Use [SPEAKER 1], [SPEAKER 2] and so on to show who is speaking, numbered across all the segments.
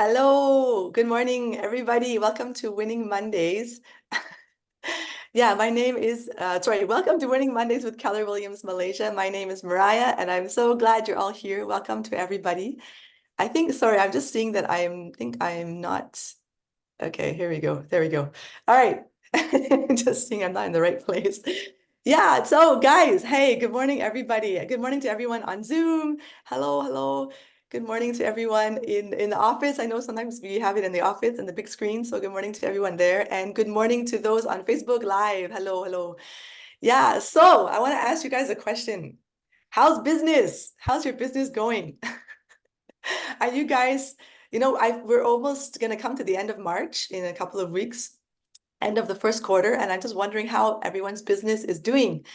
[SPEAKER 1] Hello, good morning, everybody. Welcome to Winning Mondays. Yeah, my name is, welcome to Winning Mondays with KW Malaysia. My name is Mariah, and I'm so glad you're all here. Welcome to everybody. I'm just seeing that think I am not, okay, here we go. There we go. All right. Just seeing I'm not in the right place. Yeah, so guys, hey, good morning, everybody. Good morning to everyone on Zoom. Hello, hello. Good morning to everyone in the office. I know sometimes we have it in the office and the big screen, so good morning to everyone there. And good morning to those on Facebook Live. Hello, hello. Yeah, so I want to ask you guys a question. How's business? How's your business going? Are you guys, we're almost going to come to the end of March in a couple of weeks, end of the first quarter, and I'm just wondering how everyone's business is doing.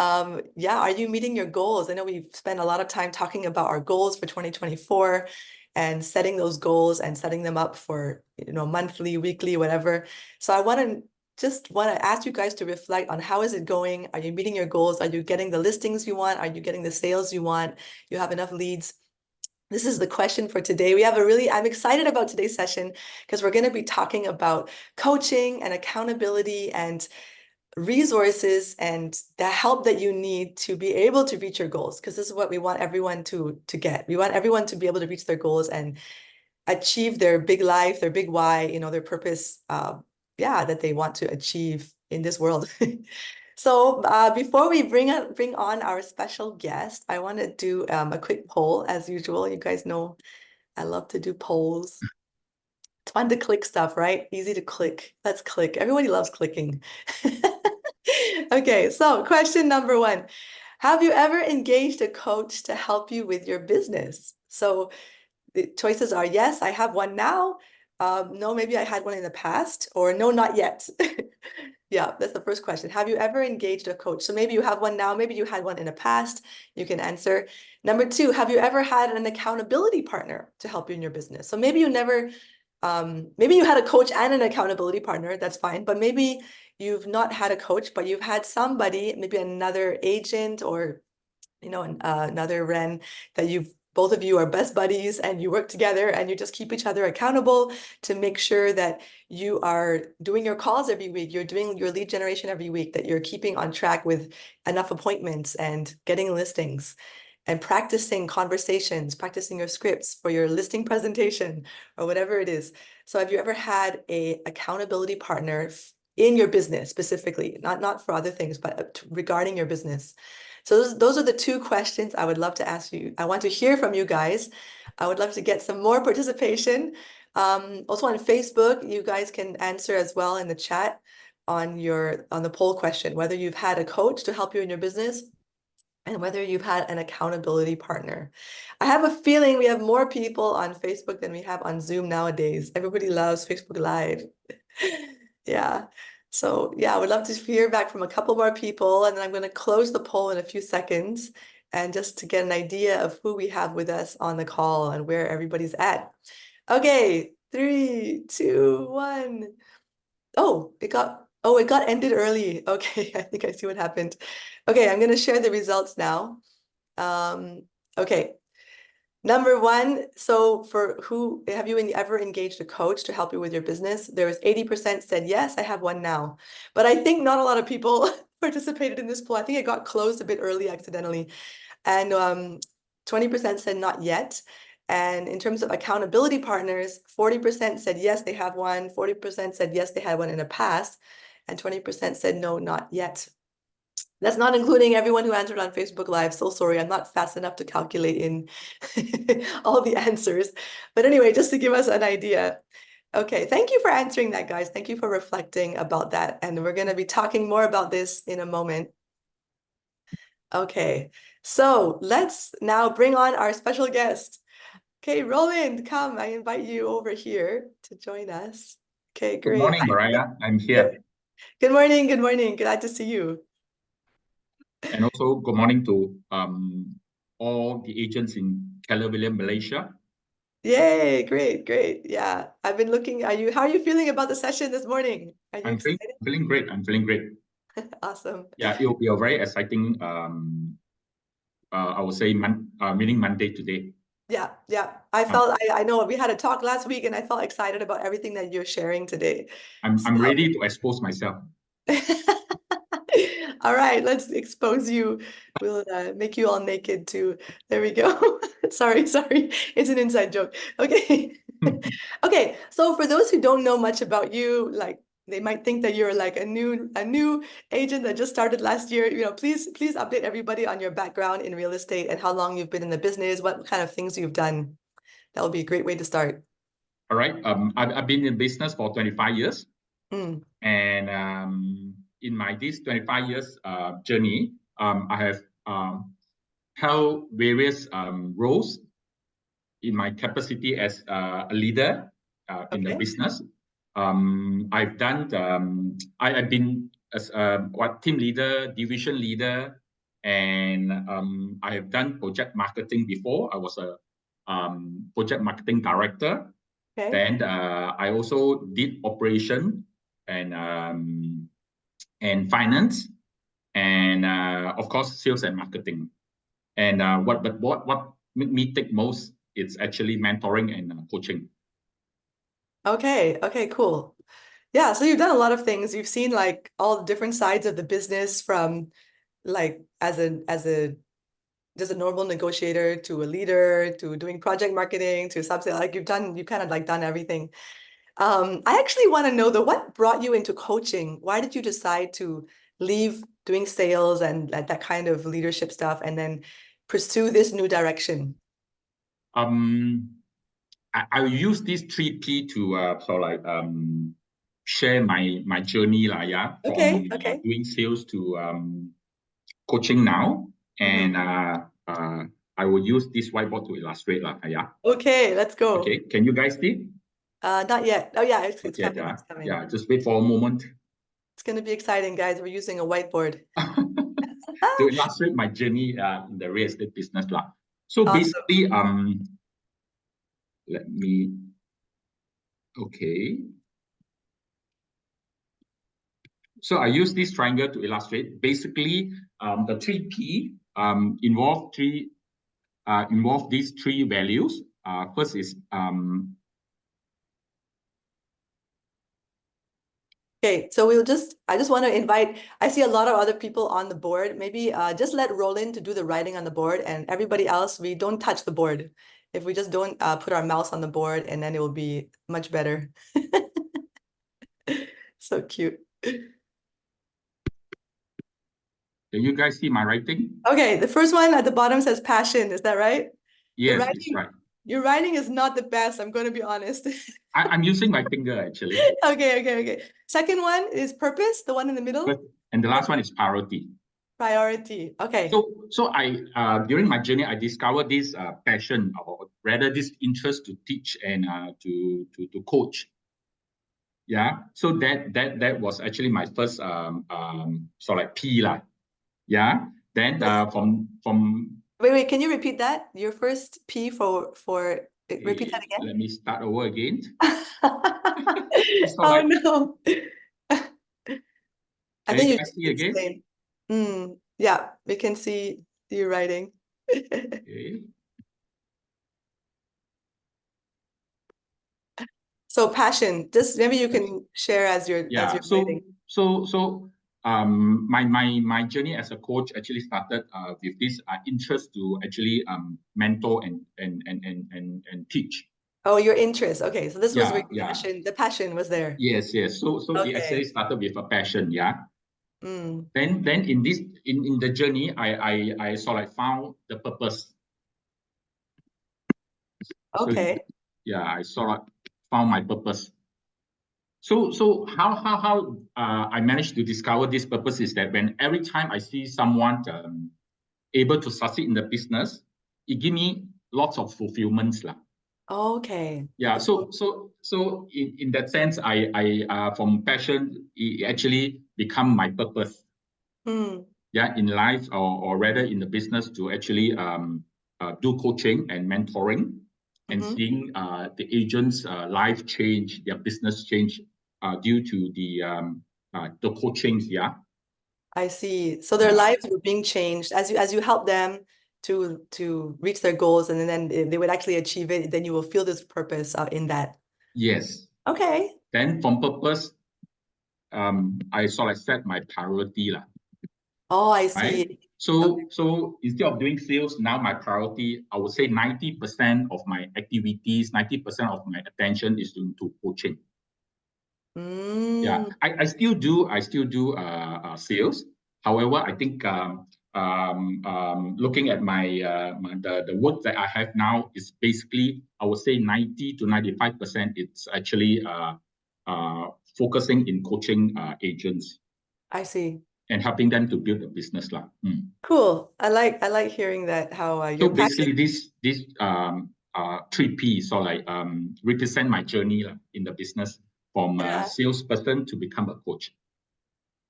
[SPEAKER 1] Yeah, are you meeting your goals? I know we've spent a lot of time talking about our goals for 2024 and setting those goals and setting them up for, monthly, weekly, whatever. So I want to ask you guys to reflect on how is it going? Are you meeting your goals? Are you getting the listings you want? Are you getting the sales you want? You have enough leads? This is the question for today. I'm excited about today's session because we're going to be talking about coaching and accountability and resources and the help that you need to be able to reach your goals, because this is what we want everyone to get. We want everyone to be able to reach their goals and achieve their big life, their big why, their purpose, that they want to achieve in this world. So before we bring on our special guest, I want to do a quick poll as usual. You guys know I love to do polls. It's fun to click stuff, right? Easy to click. Let's click. Everybody loves clicking. Okay, so question number one. Have you ever engaged a coach to help you with your business? So the choices are yes, I have one now. No, maybe I had one in the past, or no, not yet. Yeah, that's the first question. Have you ever engaged a coach? So maybe you have one now, maybe you had one in the past. You can answer. Number two, have you ever had an accountability partner to help you in your business? So maybe you never, maybe you had a coach and an accountability partner, that's fine. But maybe you've not had a coach, but you've had somebody, maybe another agent or another Ren that both of you are best buddies and you work together and you just keep each other accountable to make sure that you are doing your calls every week, you're doing your lead generation every week, that you're keeping on track with enough appointments and getting listings and practicing conversations, practicing your scripts for your listing presentation or whatever it is. So have you ever had a accountability partner in your business specifically, not for other things, but regarding your business? So those are the two questions I would love to ask you. I want to hear from you guys. I would love to get some more participation. Also on Facebook, you guys can answer as well in the chat on the poll question, whether you've had a coach to help you in your business and whether you've had an accountability partner. I have a feeling we have more people on Facebook than we have on Zoom nowadays. Everybody loves Facebook Live. Yeah. So yeah, I would love to hear back from a couple more people, and then I'm going to close the poll in a few seconds and just to get an idea of who we have with us on the call and where everybody's at. Okay, 3, 2, 1. It got ended early. Okay, I think I see what happened. Okay, I'm going to share the results now. Okay. Number one, so for who have you ever engaged a coach to help you with your business? There was 80% said yes, I have one now. But I think not a lot of people participated in this poll. I think it got closed a bit early accidentally. And 20% said not yet. And in terms of accountability partners, 40% said yes, they have one. 40% said yes, they had one in the past. And 20% said no, not yet. That's not including everyone who answered on Facebook Live. So sorry, I'm not fast enough to calculate in all the answers. But anyway, just to give us an idea. Okay, thank you for answering that, guys. Thank you for reflecting about that. And we're going to be talking more about this in a moment. Okay, so let's now bring on our special guest. Okay, Roland, come. I invite you over here to join us. Okay,
[SPEAKER 2] Good
[SPEAKER 1] great.
[SPEAKER 2] morning, Mariah. I'm here.
[SPEAKER 1] Good morning. Good morning. Glad to see you.
[SPEAKER 2] And also, good morning to all the agents in KW Malaysia.
[SPEAKER 1] Yay, great. Yeah. I've been looking. How are you feeling about the session this morning? Are you excited?
[SPEAKER 2] Feeling great. I'm feeling great.
[SPEAKER 1] Awesome.
[SPEAKER 2] Yeah, it will be a very exciting, I would say, meeting Monday today.
[SPEAKER 1] Yeah, yeah. I know we had a talk last week and I felt excited about everything that you're sharing today.
[SPEAKER 2] I'm ready to expose myself.
[SPEAKER 1] All right, let's expose you. We'll make you all naked too. There we go. Sorry, sorry. It's an inside joke. Okay. Okay, so for those who don't know much about you, like they might think that you're like a new agent that just started last year. Please update everybody on your background in real estate and how long you've been in the business, what kind of things you've done. That would be a great way to start.
[SPEAKER 2] All right. I've been in business for 25 years.
[SPEAKER 1] Mm,
[SPEAKER 2] And in my this 25 years journey, I have held various roles in my capacity as a leader in the
[SPEAKER 1] okay.
[SPEAKER 2] business. I've been as what team leader, division leader, and I have done project marketing before. I was a project marketing director.
[SPEAKER 1] Okay.
[SPEAKER 2] Then I also did operation and um, and finance, and of course sales and marketing. And what made me take most, it's actually mentoring and coaching.
[SPEAKER 1] Okay. Okay, cool. Yeah, so you've done a lot of things. You've seen like all the different sides of the business from like as a just a normal negotiator to a leader to doing project marketing to sub sale. Like you've kind of like done everything. I actually want to know though, what brought you into coaching? Why did you decide to leave doing sales and that kind of leadership stuff and then pursue this new direction?
[SPEAKER 2] Um, I use this 3P to share my journey lah, yeah, from
[SPEAKER 1] Okay, okay.
[SPEAKER 2] doing sales to coaching now,
[SPEAKER 1] Hmm.
[SPEAKER 2] and I will use this whiteboard to illustrate lah, yeah.
[SPEAKER 1] Okay, let's go.
[SPEAKER 2] Okay, can you guys see?
[SPEAKER 1] Not yet. Oh yeah, it's
[SPEAKER 2] Okay,
[SPEAKER 1] coming.
[SPEAKER 2] yeah,
[SPEAKER 1] It's coming.
[SPEAKER 2] yeah. Just wait for a moment
[SPEAKER 1] It's going to be exciting, guys. We're using a whiteboard.
[SPEAKER 2] to illustrate my journey in the real estate business lah. So
[SPEAKER 1] Awesome.
[SPEAKER 2] basically, let me. Okay. So I use this triangle to illustrate. Basically, the 3P involve these three values. First is
[SPEAKER 1] Okay, so I just want to invite, I see a lot of other people on the board. Maybe just let Roland to do the writing on the board and everybody else, we don't touch the board. If we just don't put our mouse on the board and then it will be much better. So cute.
[SPEAKER 2] Can you guys see my writing?
[SPEAKER 1] Okay, the first one at the bottom says passion. Is that right? The
[SPEAKER 2] Yes, it's
[SPEAKER 1] writing,
[SPEAKER 2] right.
[SPEAKER 1] your writing is not the best, I'm going to be honest.
[SPEAKER 2] I'm using my finger actually.
[SPEAKER 1] Okay, okay, okay. Second one is purpose, the one in the
[SPEAKER 2] But,
[SPEAKER 1] middle.
[SPEAKER 2] and the last one is priority.
[SPEAKER 1] Priority. Okay.
[SPEAKER 2] So I during my journey I discovered this passion, or rather this interest to teach and to coach. Yeah. So that was actually my first sort of like P lah. Yeah. Then from
[SPEAKER 1] Wait, can you repeat that? Your first P repeat that
[SPEAKER 2] let me start over again.
[SPEAKER 1] again.
[SPEAKER 2] So
[SPEAKER 1] Oh
[SPEAKER 2] like,
[SPEAKER 1] no. I
[SPEAKER 2] can you
[SPEAKER 1] think you
[SPEAKER 2] guys
[SPEAKER 1] just
[SPEAKER 2] see again?
[SPEAKER 1] explained. Yeah, we can see you writing.
[SPEAKER 2] Okay.
[SPEAKER 1] So passion, just maybe you can share as
[SPEAKER 2] Yeah.
[SPEAKER 1] you're writing.
[SPEAKER 2] My journey as a coach actually started with this interest to actually mentor and teach.
[SPEAKER 1] Oh, your interest. Okay, so this was where
[SPEAKER 2] Yeah, yeah.
[SPEAKER 1] the passion was there.
[SPEAKER 2] Yes. So it actually
[SPEAKER 1] Okay.
[SPEAKER 2] started with a passion, yeah.
[SPEAKER 1] Mm,
[SPEAKER 2] Then in the journey, I sort of found the purpose. So
[SPEAKER 1] okay.
[SPEAKER 2] yeah, I sort of found my purpose. So how I managed to discover this purpose is that when every time I see someone able to succeed in the business, it give me lots of fulfillments lah.
[SPEAKER 1] Okay.
[SPEAKER 2] Yeah, so in that sense, I from passion, it actually become my purpose.
[SPEAKER 1] Mm,
[SPEAKER 2] Yeah, in life, or rather in the business, to actually do coaching and mentoring, and
[SPEAKER 1] hmm.
[SPEAKER 2] seeing the agents' life change, their business change due to the coachings. Yeah,
[SPEAKER 1] I see. So their
[SPEAKER 2] yeah,
[SPEAKER 1] lives were being changed as you help them. to reach their goals, and then they would actually achieve it, then you will feel this purpose in that.
[SPEAKER 2] Yes.
[SPEAKER 1] Okay.
[SPEAKER 2] Then from purpose, I sort of set my priority lah.
[SPEAKER 1] Oh, I
[SPEAKER 2] Right?
[SPEAKER 1] see.
[SPEAKER 2] So instead of doing sales, now my priority, I would say 90% of my activities, 90% of my attention is into coaching. Yeah, I still do sales. However, I think looking at the work that I have now is basically, I would say 90 to 95%. It's actually focusing in coaching agents.
[SPEAKER 1] I see.
[SPEAKER 2] And helping them to build a business lah.
[SPEAKER 1] Cool. I like hearing that, how
[SPEAKER 2] So
[SPEAKER 1] you're
[SPEAKER 2] basically this 3 P so like represent my journey in the business from a salesperson to become a coach.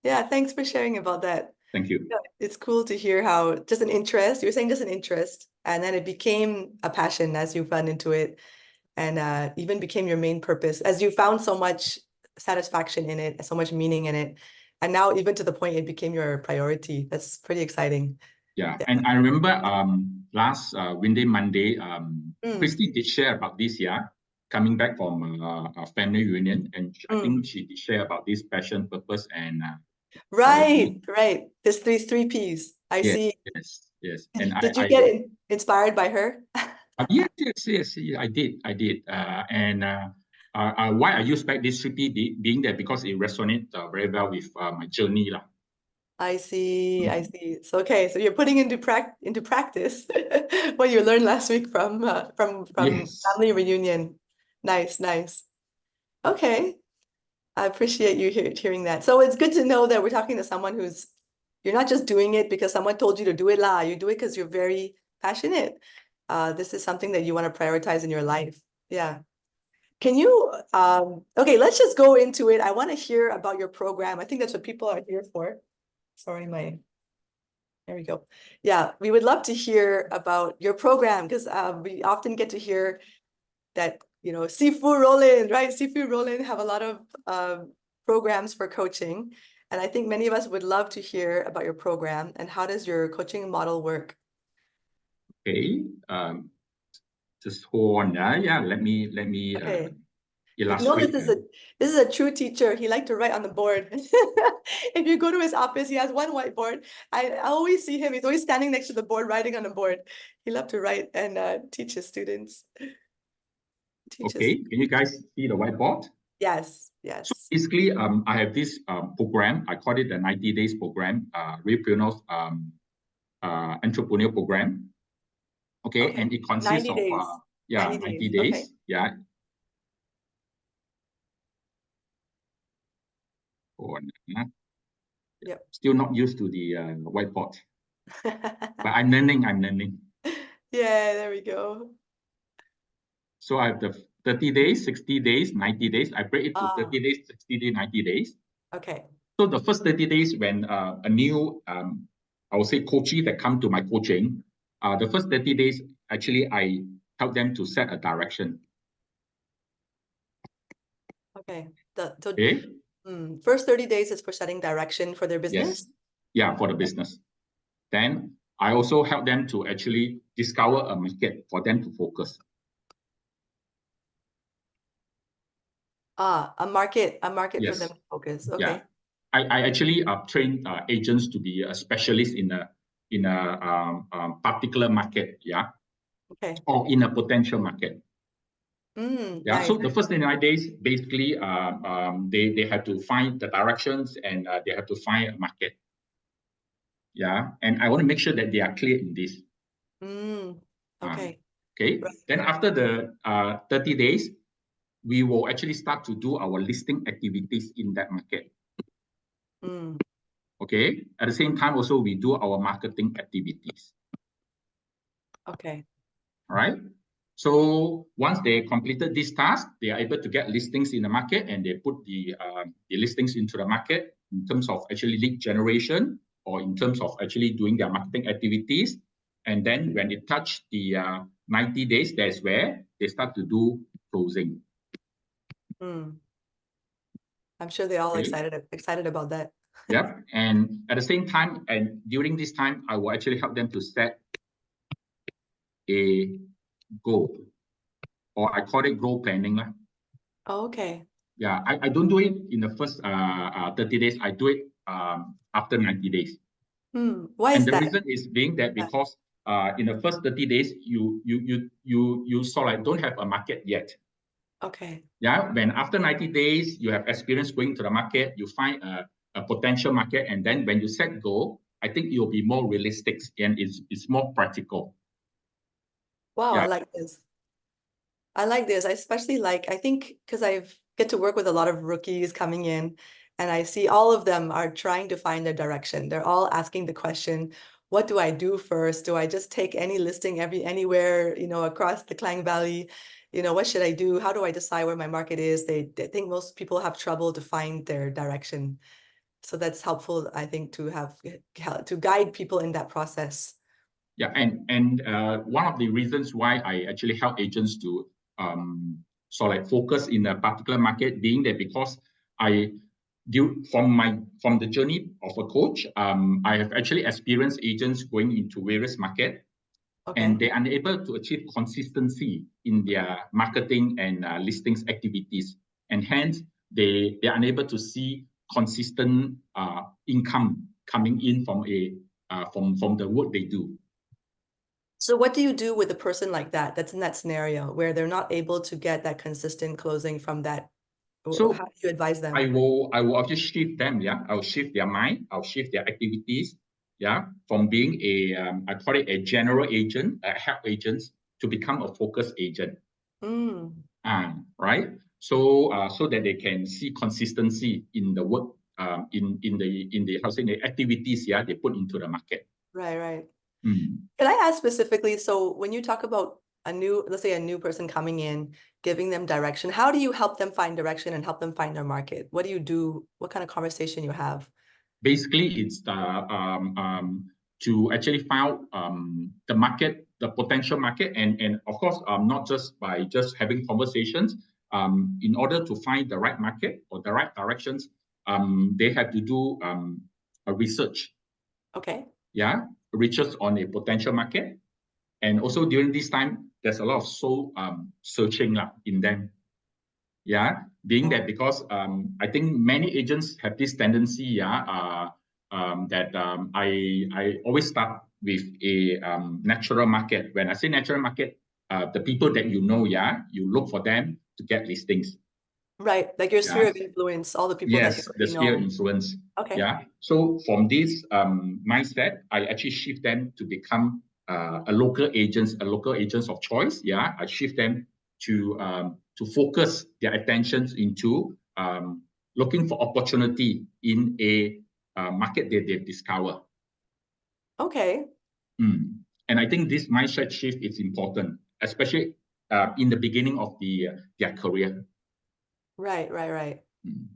[SPEAKER 1] Yeah, thanks for sharing about that.
[SPEAKER 2] Thank you.
[SPEAKER 1] Yeah, it's cool to hear how just an interest, you were saying just an interest, and then it became a passion as you fell into it, and even became your main purpose as you found so much satisfaction in it, so much meaning in it. And now even to the point it became your priority. That's pretty exciting.
[SPEAKER 2] Yeah. And I remember last Monday, Christy did share about this, coming back from a family reunion, and I think she did share about this passion, purpose, and
[SPEAKER 1] right. These three P's. I see.
[SPEAKER 2] Yes. And
[SPEAKER 1] did you get inspired by her?
[SPEAKER 2] Yes, I did. Why I use back this 3P being there because it resonates very well with my journey lah.
[SPEAKER 1] I see. So okay, so you're putting into practice what you learned last week from
[SPEAKER 2] Yes.
[SPEAKER 1] family reunion. Nice. Okay, I appreciate you hearing that. So it's good to know that we're talking to someone you're not just doing it because someone told you to do it lah. You do it because you're very passionate. This is something that you want to prioritize in your life. Yeah. Can you okay, let's just go into it. I want to hear about your program. I think that's what people are here for. Sorry, there we go. Yeah, we would love to hear about your program because we often get to hear that, Sifu Roland, right? Sifu Roland have a lot of programs for coaching. And I think many of us would love to hear about your program and how does your coaching model work?
[SPEAKER 2] Okay. Just hold on. Yeah, let me
[SPEAKER 1] Okay.
[SPEAKER 2] illustrate.
[SPEAKER 1] This is a true teacher. He liked to write on the board. If you go to his office, he has one whiteboard. I always see him. He's always standing next to the board, writing on the board. He loved to write and teach his students.
[SPEAKER 2] Okay, can you guys see the whiteboard?
[SPEAKER 1] Yes.
[SPEAKER 2] So basically, I have this program. I call it the 90 days program, Reapfield entrepreneur program. Okay, and it consists
[SPEAKER 1] 90 days.
[SPEAKER 2] of 90 days.
[SPEAKER 1] Okay.
[SPEAKER 2] Yeah. Yep. Still not used to the whiteboard, but I'm learning.
[SPEAKER 1] Yeah, there we go.
[SPEAKER 2] So I have the 30 days, 60 days, 90 days. I break it to 30 days, 60 days, 90 days.
[SPEAKER 1] Okay.
[SPEAKER 2] So the first 30 days when a new, I would say coachee that come to my coaching, the first 30 days, actually, I help them to set a direction.
[SPEAKER 1] Okay. First 30 days is for setting direction for their business?
[SPEAKER 2] Yes. Yeah, for the business. Then I also help them to actually discover a market for them to focus.
[SPEAKER 1] A market
[SPEAKER 2] Yes.
[SPEAKER 1] for them to focus. Okay.
[SPEAKER 2] Yeah. I actually train agents to be a specialist in a particular market,
[SPEAKER 1] Okay.
[SPEAKER 2] or in a potential market.
[SPEAKER 1] Nice.
[SPEAKER 2] So the first 9 days, basically, they have to find the directions and they have to find a market. Yeah, and I want to make sure that they are clear in this.
[SPEAKER 1] Okay.
[SPEAKER 2] Okay. Right. Then after the 30 days, we will actually start to do our listing activities in that market. Okay. At the same time, also we do our marketing activities.
[SPEAKER 1] Okay.
[SPEAKER 2] All right. So once they completed this task, they are able to get listings in the market, and they put the listings into the market in terms of actually lead generation or in terms of actually doing their marketing activities. And then when it touch the 90 days, that's where they start to do closing.
[SPEAKER 1] I'm sure they're all excited about that.
[SPEAKER 2] Yep. And at the same time, and during this time, I will actually help them to set a goal, or I call it goal planning lah.
[SPEAKER 1] Oh, okay.
[SPEAKER 2] Yeah, I don't do it in the first 30 days. I do it after 90 days.
[SPEAKER 1] Why
[SPEAKER 2] And
[SPEAKER 1] is
[SPEAKER 2] the
[SPEAKER 1] that?
[SPEAKER 2] reason is being that
[SPEAKER 1] Yeah.
[SPEAKER 2] because in the first 30 days, you sort of don't have a market yet.
[SPEAKER 1] Okay.
[SPEAKER 2] Yeah, when after 90 days, you have experience going to the market, you find a potential market, and then when you set goal, I think you'll be more realistic and it's more practical.
[SPEAKER 1] Wow, I
[SPEAKER 2] Yeah.
[SPEAKER 1] like this. I like this. I especially like, I think because I get to work with a lot of rookies coming in, and I see all of them are trying to find their direction. They're all asking the question, what do I do first? Do I just take any listing anywhere, across the Klang Valley? What should I do? How do I decide where my market is? They think most people have trouble to find their direction. So that's helpful, I think, to guide people in that process.
[SPEAKER 2] Yeah, and one of the reasons why I actually help agents to sort of like focus in a particular market, being that because I do from the journey of a coach, I have actually experienced agents going into various markets and
[SPEAKER 1] Okay.
[SPEAKER 2] they are unable to achieve consistency in their marketing and listings activities, and hence they are unable to see consistent income coming in from from the work they do.
[SPEAKER 1] So what do you do with a person like that that's in that scenario where they're not able to get that consistent closing from that?
[SPEAKER 2] So
[SPEAKER 1] How do you advise
[SPEAKER 2] I
[SPEAKER 1] them?
[SPEAKER 2] will just shift them, yeah. I'll shift their mind, I'll shift their activities, yeah, from being a I call it a general agent, a help agent, to become a focus agent.
[SPEAKER 1] Mm,
[SPEAKER 2] Right. So so that they can see consistency in the work, in the housing the activities, yeah, they put into the market.
[SPEAKER 1] right.
[SPEAKER 2] Mm.
[SPEAKER 1] Can I ask specifically, so when you talk about let's say a new person coming in, giving them direction, how do you help them find direction and help them find their market? What do you do? What kind of conversation you have?
[SPEAKER 2] Basically, it's to actually find the market, the potential market, and of course, not just by just having conversations. In order to find the right market or the right directions, they have to do a research.
[SPEAKER 1] Okay.
[SPEAKER 2] Yeah, research on a potential market, and also during this time, there's a lot of soul searching in them. Yeah, being that because I think many agents have this tendency, that I always start with a natural market. When I say natural market, the people that you know, yeah, you look for them to get listings.
[SPEAKER 1] Right. Like your
[SPEAKER 2] Yeah.
[SPEAKER 1] sphere of influence, all the people that you
[SPEAKER 2] Yes, the
[SPEAKER 1] already
[SPEAKER 2] sphere
[SPEAKER 1] know.
[SPEAKER 2] influence.
[SPEAKER 1] Okay.
[SPEAKER 2] Yeah. So from this mindset, I actually shift them to become a local agents of choice. Yeah, I shift them to focus their attentions into looking for opportunity in a market that they've discovered.
[SPEAKER 1] Okay.
[SPEAKER 2] And I think this mindset shift is important, especially in the beginning of their career.
[SPEAKER 1] Right.
[SPEAKER 2] Mm.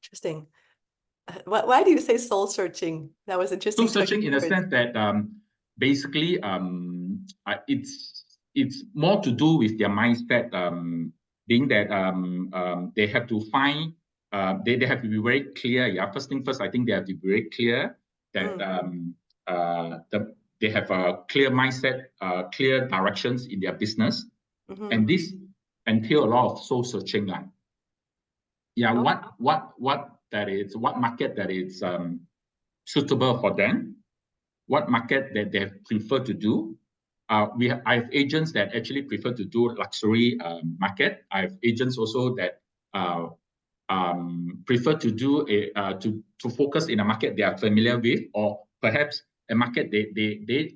[SPEAKER 1] Interesting. Why do you say soul searching? That was
[SPEAKER 2] So
[SPEAKER 1] interesting choice of
[SPEAKER 2] searching in a
[SPEAKER 1] words.
[SPEAKER 2] sense that basically it's more to do with their mindset, being that they have to find they have to be very clear. Yeah, first thing first, I think they have to be very clear that they have a clear mindset, clear directions in their business,
[SPEAKER 1] Mm-hmm.
[SPEAKER 2] and this entail a lot of soul searching. Yeah,
[SPEAKER 1] Oh,
[SPEAKER 2] what market that is suitable for them, what market that they prefer to do. I have agents that actually prefer to do luxury market. I have agents also that prefer to do to focus in a market they are familiar with, or perhaps a market they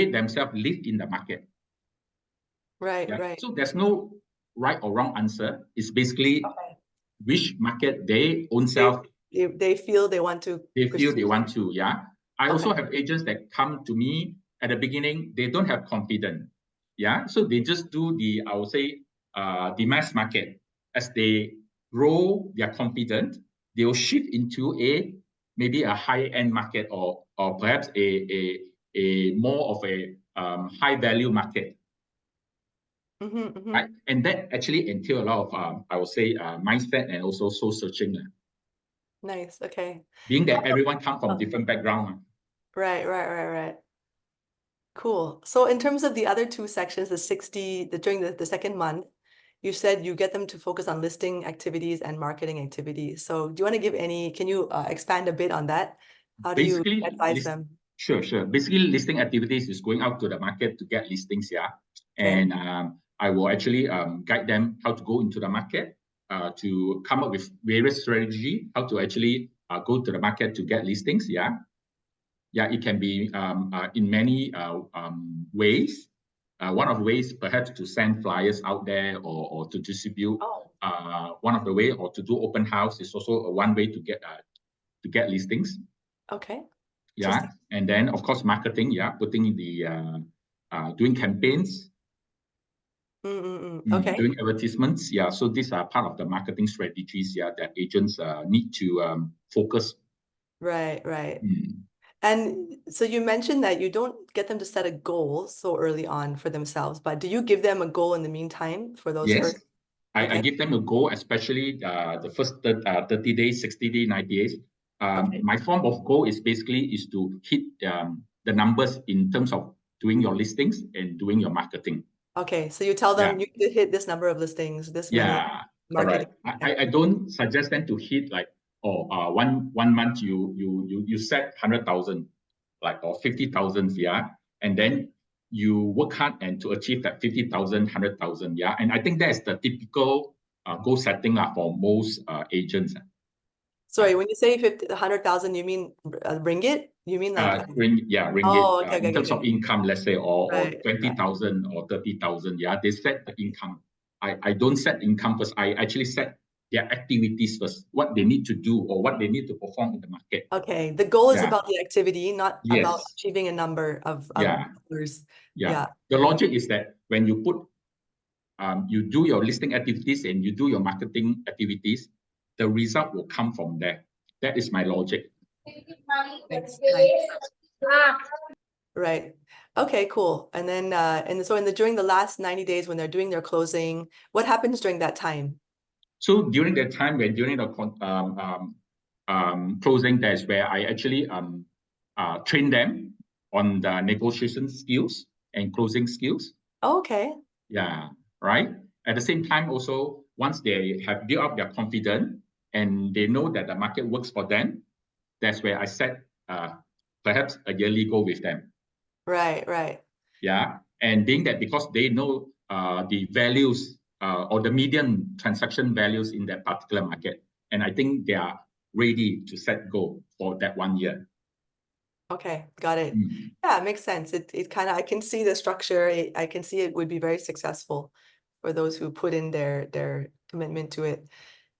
[SPEAKER 2] themselves live in the market. Yeah.
[SPEAKER 1] right.
[SPEAKER 2] So there's no right or wrong answer. It's basically
[SPEAKER 1] Okay.
[SPEAKER 2] which market they own
[SPEAKER 1] They,
[SPEAKER 2] self
[SPEAKER 1] they feel they want to
[SPEAKER 2] they feel they
[SPEAKER 1] pursue.
[SPEAKER 2] want to. Yeah. I
[SPEAKER 1] Okay.
[SPEAKER 2] also have agents that come to me at the beginning, they don't have confidence. Yeah. So they just do I would say, the mass market. As they grow their confidence, they'll shift into maybe a high-end market, or perhaps a more of a high value market. Right? And that actually entails a lot of I would say mindset and also soul searching.
[SPEAKER 1] Nice. Okay.
[SPEAKER 2] Being
[SPEAKER 1] How
[SPEAKER 2] that everyone comes from
[SPEAKER 1] about,
[SPEAKER 2] different background.
[SPEAKER 1] right. Cool. So in terms of the other two sections, the 60, during the second month, you said you get them to focus on listing activities and marketing activities. So do you want to give can you expand a bit on that? How do you
[SPEAKER 2] Basically,
[SPEAKER 1] advise them?
[SPEAKER 2] sure. Basically, listing activities is going out to the market to get listings, yeah.
[SPEAKER 1] Okay.
[SPEAKER 2] And I will actually guide them how to go into the market, to come up with various strategy, how to actually go to the market to get listings, yeah. Yeah, it can be in many ways. One of the ways perhaps to send flyers out there or to distribute.
[SPEAKER 1] Oh,
[SPEAKER 2] One of the way or to do open house is also one way to get listings.
[SPEAKER 1] okay.
[SPEAKER 2] Yeah,
[SPEAKER 1] Interesting.
[SPEAKER 2] and then of course marketing. Yeah, putting in the doing campaigns,
[SPEAKER 1] Okay.
[SPEAKER 2] doing advertisements. Yeah, so these are part of the marketing strategies. Yeah, that agents need to focus.
[SPEAKER 1] Right, right.
[SPEAKER 2] Mm.
[SPEAKER 1] And so you mentioned that you don't get them to set a goal so early on for themselves, but do you give them a goal in the meantime for those
[SPEAKER 2] Yes,
[SPEAKER 1] first?
[SPEAKER 2] I
[SPEAKER 1] Okay.
[SPEAKER 2] give them a goal, especially the first 30 days, 60 days, 90 days.
[SPEAKER 1] Okay.
[SPEAKER 2] My form of goal is basically is to hit the numbers in terms of doing your listings and doing your marketing.
[SPEAKER 1] Okay. So you tell
[SPEAKER 2] Yeah,
[SPEAKER 1] them you need to hit this number of listings, this many
[SPEAKER 2] yeah,
[SPEAKER 1] marketing
[SPEAKER 2] correct. I
[SPEAKER 1] activities.
[SPEAKER 2] don't suggest them to hit like one month you set 100,000 like or 50,000, yeah, and then you work hard and to achieve that 50,000, 100,000, yeah, and I think that's the typical goal setting for most agents.
[SPEAKER 1] Sorry, when you say 50, 100,000, you mean ringgit? You mean like,
[SPEAKER 2] Ringgit
[SPEAKER 1] oh, okay,
[SPEAKER 2] in
[SPEAKER 1] okay,
[SPEAKER 2] terms
[SPEAKER 1] okay,
[SPEAKER 2] of
[SPEAKER 1] okay.
[SPEAKER 2] income, let's say, or
[SPEAKER 1] Right, right.
[SPEAKER 2] 20,000 or 30,000. Yeah, they set the income. I don't set income first. I actually set their activities first, what they need to do or what they need to perform in the market.
[SPEAKER 1] Okay. The goal is
[SPEAKER 2] Yeah.
[SPEAKER 1] about the activity, not about
[SPEAKER 2] Yes.
[SPEAKER 1] achieving a number of
[SPEAKER 2] Yeah.
[SPEAKER 1] dollars.
[SPEAKER 2] Yeah.
[SPEAKER 1] Yeah.
[SPEAKER 2] The
[SPEAKER 1] Okay.
[SPEAKER 2] logic is that when you put you do your listing activities and you do your marketing activities, the result will come from there. That is my logic.
[SPEAKER 1] Nice, nice. Right. Okay, cool. And then and so during the last 90 days when they're doing their closing, what happens during that time?
[SPEAKER 2] So during that time, when during the closing, that's where I actually train them on the negotiation skills and closing skills.
[SPEAKER 1] Okay.
[SPEAKER 2] Yeah, right. At the same time, also once they have built up their confidence and they know that the market works for them, that's where I set perhaps a yearly goal with them.
[SPEAKER 1] Right, right.
[SPEAKER 2] Yeah, and being that because they know the values or the median transaction values in that particular market, and I think they are ready to set goal for that 1 year.
[SPEAKER 1] Okay, got it.
[SPEAKER 2] Mm.
[SPEAKER 1] Yeah, it makes sense. It kind of I can see the structure. I can see it would be very successful for those who put in their commitment to it.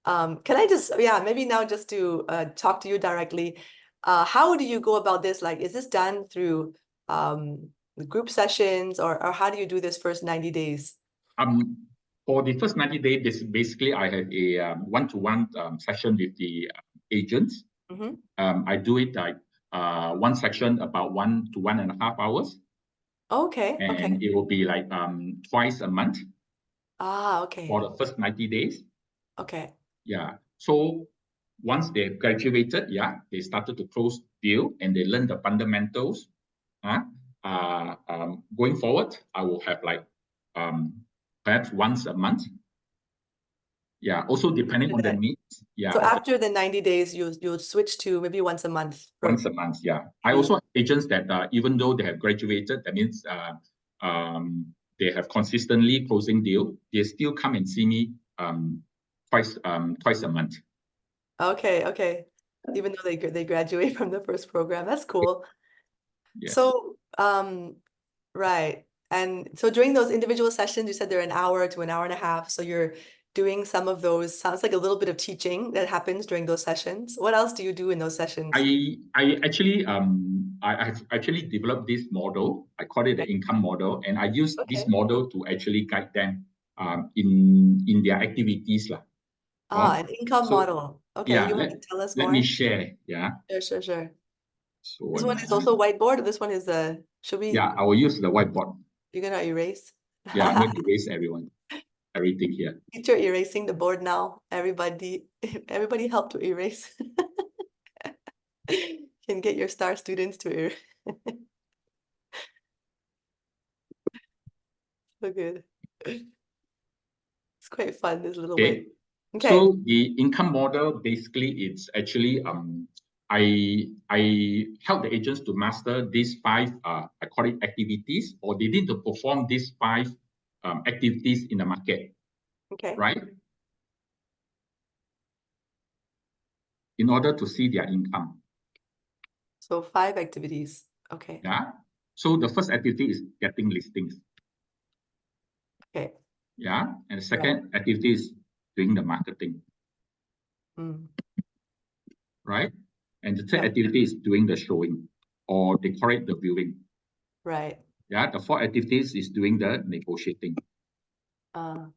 [SPEAKER 1] Can I just, yeah, maybe now just to talk to you directly, how do you go about this? Like, is this done through group sessions or how do you do this first 90 days?
[SPEAKER 2] Um, for the first 90 days, basically I have a one-to-one session with the agents.
[SPEAKER 1] Mm-hmm.
[SPEAKER 2] I do it like one section about 1 to 1.5 hours,
[SPEAKER 1] Okay, okay.
[SPEAKER 2] and it will be like twice a month
[SPEAKER 1] Ah,
[SPEAKER 2] for
[SPEAKER 1] okay.
[SPEAKER 2] the first 90 days.
[SPEAKER 1] Okay.
[SPEAKER 2] Yeah. So once they graduated, yeah, they started to close deal and they learn the fundamentals. Huh? Going forward, I will have like perhaps once a month. Yeah. Also depending on the needs. Yeah.
[SPEAKER 1] So
[SPEAKER 2] Of the
[SPEAKER 1] after the 90 days, you'll switch to maybe once a month for
[SPEAKER 2] once a month. Yeah. I
[SPEAKER 1] maybe.
[SPEAKER 2] also have agents that even though they have graduated, that means they have consistently closing deal. They still come and see me twice a month.
[SPEAKER 1] Okay, okay. Even though they graduate from the first program, that's cool.
[SPEAKER 2] Yes.
[SPEAKER 1] So, right. And so during those individual sessions, you said they're an hour to an hour and a half. So you're doing some of those, sounds like a little bit of teaching that happens during those sessions. What else do you do in those sessions?
[SPEAKER 2] I've actually developed this model. I call it the income model, and I use this
[SPEAKER 1] Okay.
[SPEAKER 2] model to actually guide them in their activities lah.
[SPEAKER 1] Ah, an income
[SPEAKER 2] So
[SPEAKER 1] model. Okay,
[SPEAKER 2] yeah,
[SPEAKER 1] you want to tell us
[SPEAKER 2] let me
[SPEAKER 1] more?
[SPEAKER 2] share. Yeah.
[SPEAKER 1] Sure, sure, sure.
[SPEAKER 2] So
[SPEAKER 1] This one is also whiteboard. This one is should we,
[SPEAKER 2] yeah, I will use the whiteboard.
[SPEAKER 1] you're gonna erase?
[SPEAKER 2] Yeah, I'm going to erase everything here.
[SPEAKER 1] Teacher erasing the board now. Everybody, everybody help to erase. Can get your star students to erase. So good. It's quite fun, this little way.
[SPEAKER 2] Okay.
[SPEAKER 1] Okay.
[SPEAKER 2] So the income model, basically, it's actually I help the agents to master these 5 I call it activities, or they need to perform these 5 activities in the market,
[SPEAKER 1] Okay.
[SPEAKER 2] right? In order to see their income.
[SPEAKER 1] So 5 activities. Okay.
[SPEAKER 2] Yeah. So the first activity is getting listings.
[SPEAKER 1] Okay.
[SPEAKER 2] Yeah. And the second activity is doing the marketing.
[SPEAKER 1] Mm.
[SPEAKER 2] Right. And the third
[SPEAKER 1] Yeah.
[SPEAKER 2] activity is doing the showing, or they call it the viewing.
[SPEAKER 1] Right.
[SPEAKER 2] Yeah. The 4th activities is doing the negotiating. And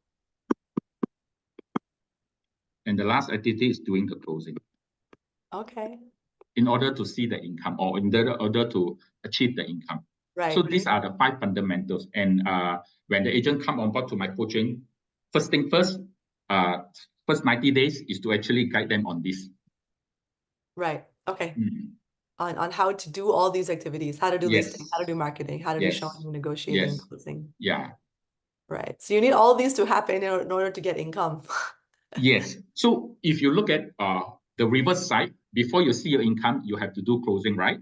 [SPEAKER 2] the last activity is doing the closing.
[SPEAKER 1] Okay.
[SPEAKER 2] In order to see the income, or in order to achieve the income.
[SPEAKER 1] Right.
[SPEAKER 2] So these are the 5 fundamentals. And when the agent come on board to my coaching, first thing first, first 90 days is to actually guide them on this.
[SPEAKER 1] Right. Okay. On how to do all these activities, how to do listing, how to do marketing, how to do showing, negotiating, closing.
[SPEAKER 2] Yeah.
[SPEAKER 1] Right. So you need all these to happen in order to get income.
[SPEAKER 2] Yes. So if you look at the reverse side, before you see your income, you have to do closing, right?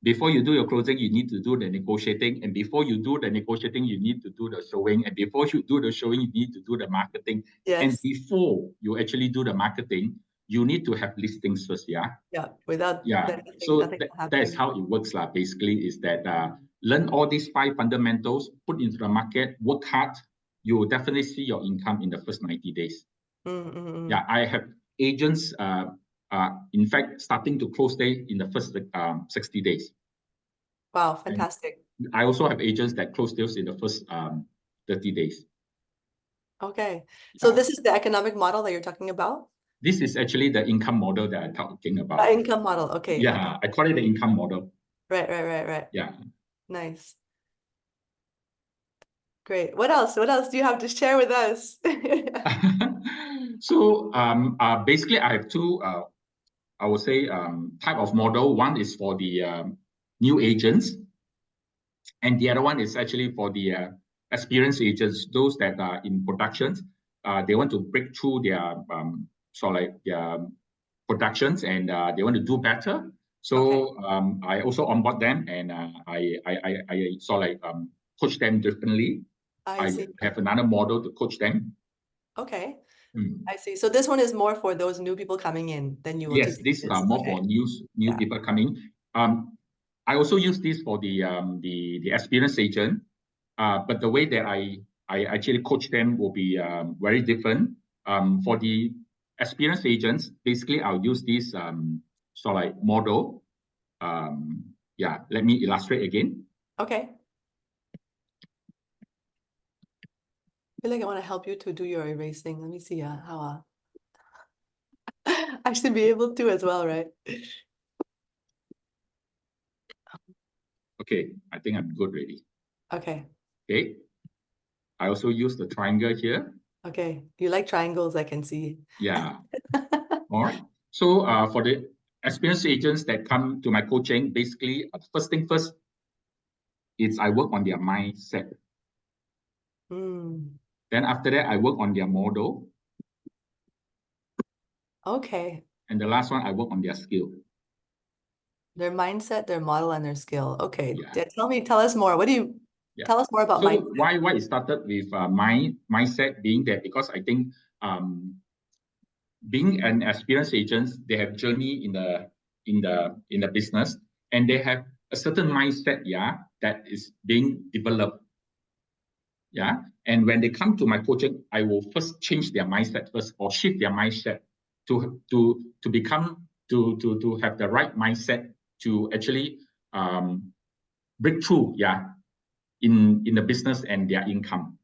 [SPEAKER 2] Before you do your closing, you need to do the negotiating. And before you do the negotiating, you need to do the showing. And before you do the showing, you need to do the marketing.
[SPEAKER 1] Yes.
[SPEAKER 2] And before you actually do the marketing, you need to have listings first, yeah?
[SPEAKER 1] Yeah. Without
[SPEAKER 2] Yeah.
[SPEAKER 1] nothing
[SPEAKER 2] That's how it works, basically, is that learn all these 5 fundamentals, put into the market, work hard. You will definitely see your income in the first 90 days. Yeah, I have agents, in fact, starting to close day in the first 60 days.
[SPEAKER 1] Wow, fantastic.
[SPEAKER 2] And I also have agents that close deals in the first 30 days.
[SPEAKER 1] Okay. So this is the economic model that you're talking about?
[SPEAKER 2] This is actually the income model that I'm talking about.
[SPEAKER 1] The income model. Okay.
[SPEAKER 2] Yeah,
[SPEAKER 1] okay.
[SPEAKER 2] I call it the income model.
[SPEAKER 1] Right.
[SPEAKER 2] Yeah.
[SPEAKER 1] Nice. Great. What else? What else do you have to share with us?
[SPEAKER 2] So basically, I have 2, I would say, type of model. One is for the new agents, and the other one is actually for the experienced agents, those that are in productions. They want to break through their their productions, and they want to do better. So I also onboard them, and I coach them differently.
[SPEAKER 1] I see.
[SPEAKER 2] have another model to coach them.
[SPEAKER 1] Okay. I see. So this one is more for those new people coming in. Then you will
[SPEAKER 2] Yes,
[SPEAKER 1] teach
[SPEAKER 2] these
[SPEAKER 1] this.
[SPEAKER 2] are more for new people coming. I also use this for the experienced agent, but the way that I actually coach them will be very different. For the experienced agents, basically I'll use this model. Yeah, let me illustrate again.
[SPEAKER 1] Okay. I feel like I want to help you to do your erasing. Let me see how I should be able to as well, right?
[SPEAKER 2] Okay, I think I'm good already.
[SPEAKER 1] Okay.
[SPEAKER 2] Okay. I also use the triangle here.
[SPEAKER 1] Okay. You like triangles, I can see.
[SPEAKER 2] Yeah. All right. So for the experienced agents that come to my coaching, basically, first thing first is I work on their mindset. Then after that, I work on their model.
[SPEAKER 1] Okay.
[SPEAKER 2] And the last one, I work on their skill.
[SPEAKER 1] Their mindset, their model, and their skill. Okay.
[SPEAKER 2] Yeah.
[SPEAKER 1] Tell us more. Tell us more about
[SPEAKER 2] So
[SPEAKER 1] mindset.
[SPEAKER 2] why it started with my mindset being that, because I think being an experienced agent, they have journey in the business, and they have a certain mindset, that is being developed. Yeah. And when they come to my coaching, I will first change their mindset first, or shift their mindset to become to have the right mindset to actually break through, in the business and their income.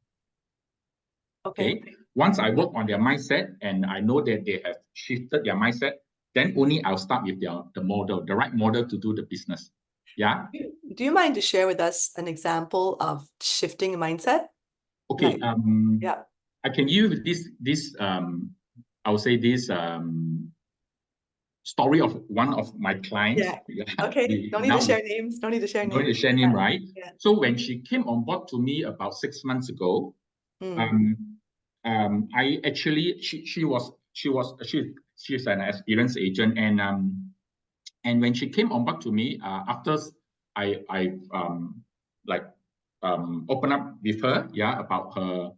[SPEAKER 2] Okay. Once I work on their mindset and I know that they have shifted their mindset, then only I'll start with the model, the right model to do the business. Yeah.
[SPEAKER 1] Do you mind to share with us an example of shifting mindset?
[SPEAKER 2] Okay.
[SPEAKER 1] Yeah.
[SPEAKER 2] I can use this I would say this story of one of my clients.
[SPEAKER 1] Yeah.
[SPEAKER 2] Yeah,
[SPEAKER 1] Okay. Don't need to share names. Don't need to share
[SPEAKER 2] no need to
[SPEAKER 1] names.
[SPEAKER 2] share name, right?
[SPEAKER 1] Yeah.
[SPEAKER 2] So when she came on board to me about 6 months ago,
[SPEAKER 1] Mm.
[SPEAKER 2] I actually she's an experienced agent, and when she came on board to me, after I like open up with her, yeah, about her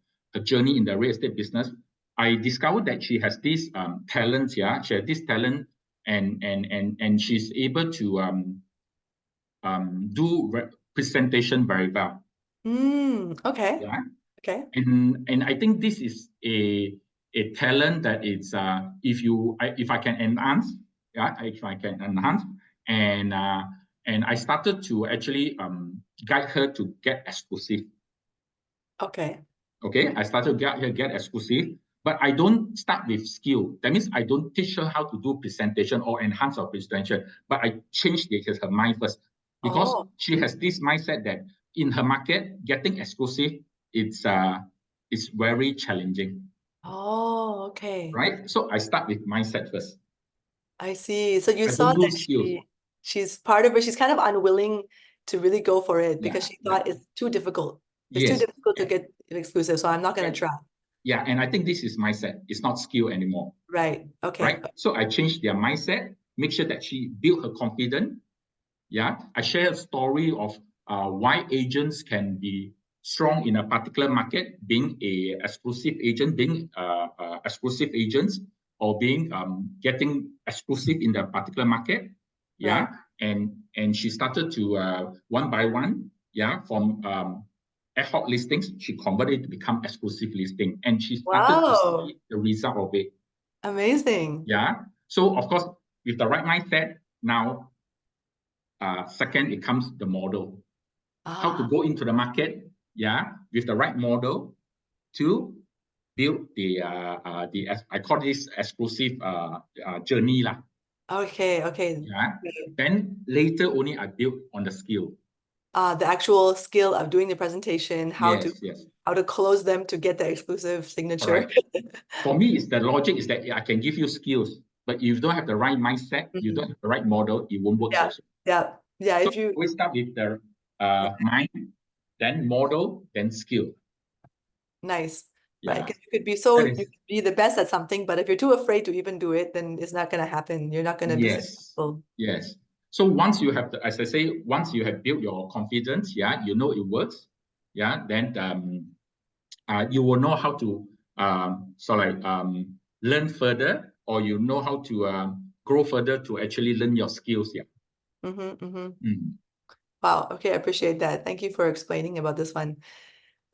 [SPEAKER 2] journey in the real estate business, I discovered that she has this talent, yeah, she has this talent, and she's able to do presentation very well,
[SPEAKER 1] Okay.
[SPEAKER 2] yeah,
[SPEAKER 1] Okay.
[SPEAKER 2] and I think this is a talent that it's if I can enhance, yeah, if I can enhance, and uh, and I started to actually guide her to get exclusive.
[SPEAKER 1] Okay.
[SPEAKER 2] Okay, I started to get exclusive, but I don't start with skill. That means I don't teach her how to do presentation or enhance her presentation, but I changed her mind first, because
[SPEAKER 1] Oh.
[SPEAKER 2] she has this mindset that in her market, getting exclusive, it's very challenging,
[SPEAKER 1] Oh, okay.
[SPEAKER 2] right? So I start with mindset first.
[SPEAKER 1] I see. So you
[SPEAKER 2] I
[SPEAKER 1] saw
[SPEAKER 2] don't do
[SPEAKER 1] that
[SPEAKER 2] skills.
[SPEAKER 1] she's part of her, she's kind of unwilling to really go for it because
[SPEAKER 2] Yeah,
[SPEAKER 1] she
[SPEAKER 2] yeah.
[SPEAKER 1] thought it's too difficult. It's too
[SPEAKER 2] Yes.
[SPEAKER 1] difficult to get it exclusive, so I'm not gonna
[SPEAKER 2] And,
[SPEAKER 1] try.
[SPEAKER 2] yeah, and I think this is mindset. It's not skill anymore.
[SPEAKER 1] Right. Okay.
[SPEAKER 2] Right? So I changed their mindset, make sure that she built her confidence. Yeah, I share a story of why agents can be strong in a particular market, being a exclusive agent, being exclusive agents, or being getting exclusive in the particular market.
[SPEAKER 1] Right.
[SPEAKER 2] Yeah, and she started to one by one, yeah, from ad hoc listings, she converted to become exclusive listing, and she started to
[SPEAKER 1] Wow.
[SPEAKER 2] see the result of it.
[SPEAKER 1] Amazing.
[SPEAKER 2] Yeah. So of course, with the right mindset, now second it comes the model. How to
[SPEAKER 1] Ah,
[SPEAKER 2] go into the market, yeah, with the right model to build the I call this exclusive journey lah.
[SPEAKER 1] okay, okay.
[SPEAKER 2] Yeah.
[SPEAKER 1] Okay.
[SPEAKER 2] Then later only I build on the skill.
[SPEAKER 1] The actual skill of doing the presentation,
[SPEAKER 2] Yes, yes,
[SPEAKER 1] how to close them to get the exclusive signature.
[SPEAKER 2] correct. For me, it's the logic is that I can give you skills, but if you don't have the right mindset, you don't have the right model, it won't work
[SPEAKER 1] Yeah,
[SPEAKER 2] also.
[SPEAKER 1] yeah, yeah.
[SPEAKER 2] So
[SPEAKER 1] If you
[SPEAKER 2] we start with the mind, then model, then skill.
[SPEAKER 1] Nice, right?
[SPEAKER 2] Yeah,
[SPEAKER 1] Because
[SPEAKER 2] that
[SPEAKER 1] you
[SPEAKER 2] is,
[SPEAKER 1] could be the best at something, but if you're too afraid to even do it, then it's not gonna happen. You're not gonna be
[SPEAKER 2] yes,
[SPEAKER 1] successful.
[SPEAKER 2] yes. So once you have, as I say, once you have built your confidence, yeah, you know it works, yeah, then you will know how to learn further, or you know how to grow further to actually learn your skills. Yeah. Mm.
[SPEAKER 1] Wow. Okay, I appreciate that. Thank you for explaining about this one.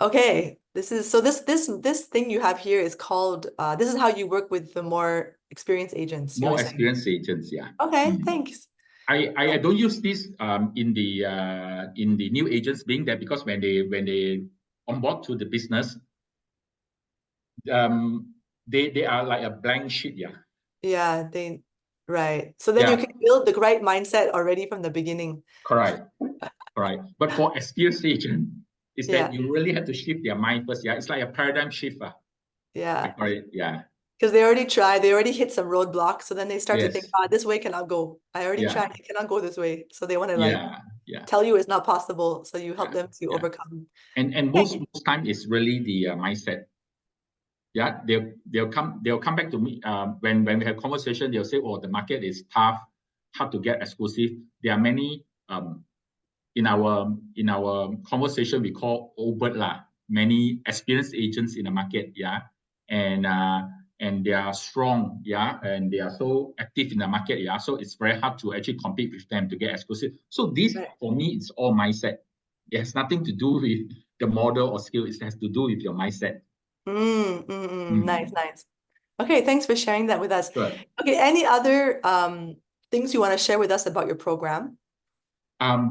[SPEAKER 1] Okay, this thing you have here is called this is how you work with the more experienced agents, you were
[SPEAKER 2] More
[SPEAKER 1] saying.
[SPEAKER 2] experienced agents. Yeah.
[SPEAKER 1] Okay,
[SPEAKER 2] Mm.
[SPEAKER 1] thanks.
[SPEAKER 2] I don't use this in the new agents, being that because when they onboard to the business, they are like a blank sheet. Yeah.
[SPEAKER 1] Yeah, right. So then you
[SPEAKER 2] Yeah.
[SPEAKER 1] can build the right mindset already from the beginning.
[SPEAKER 2] Correct. Correct. But for experienced agent, is that
[SPEAKER 1] Yeah,
[SPEAKER 2] you really have to shift their mind first. Yeah. It's like a paradigm shift. I
[SPEAKER 1] yeah.
[SPEAKER 2] call it. Yeah.
[SPEAKER 1] Because they already tried, they already hit some roadblocks. So then they start to think,
[SPEAKER 2] Yes.
[SPEAKER 1] ah, this way cannot go. I already
[SPEAKER 2] Yeah.
[SPEAKER 1] tried, it cannot go this way. So they want to like
[SPEAKER 2] Yeah. Yeah.
[SPEAKER 1] tell you it's not possible. So you help
[SPEAKER 2] Yeah.
[SPEAKER 1] them to
[SPEAKER 2] Yeah.
[SPEAKER 1] overcome.
[SPEAKER 2] And
[SPEAKER 1] Okay.
[SPEAKER 2] most time is really the mindset. Yeah, they'll come back to me when we have conversation. They'll say, "Oh, the market is tough, hard to get exclusive." There are many in our conversation we call overt lah. Many experienced agents in the market, yeah, and they are strong, yeah, and they are so active in the market, yeah. So it's very hard to actually compete with them to get exclusive. So this
[SPEAKER 1] Right.
[SPEAKER 2] for me, it's all mindset. It has nothing to do with the model or skill. It has to do with your mindset.
[SPEAKER 1] Nice,
[SPEAKER 2] Mm.
[SPEAKER 1] nice. Okay, thanks for sharing that with us.
[SPEAKER 2] Sure.
[SPEAKER 1] Okay, any other things you want to share with us about your program?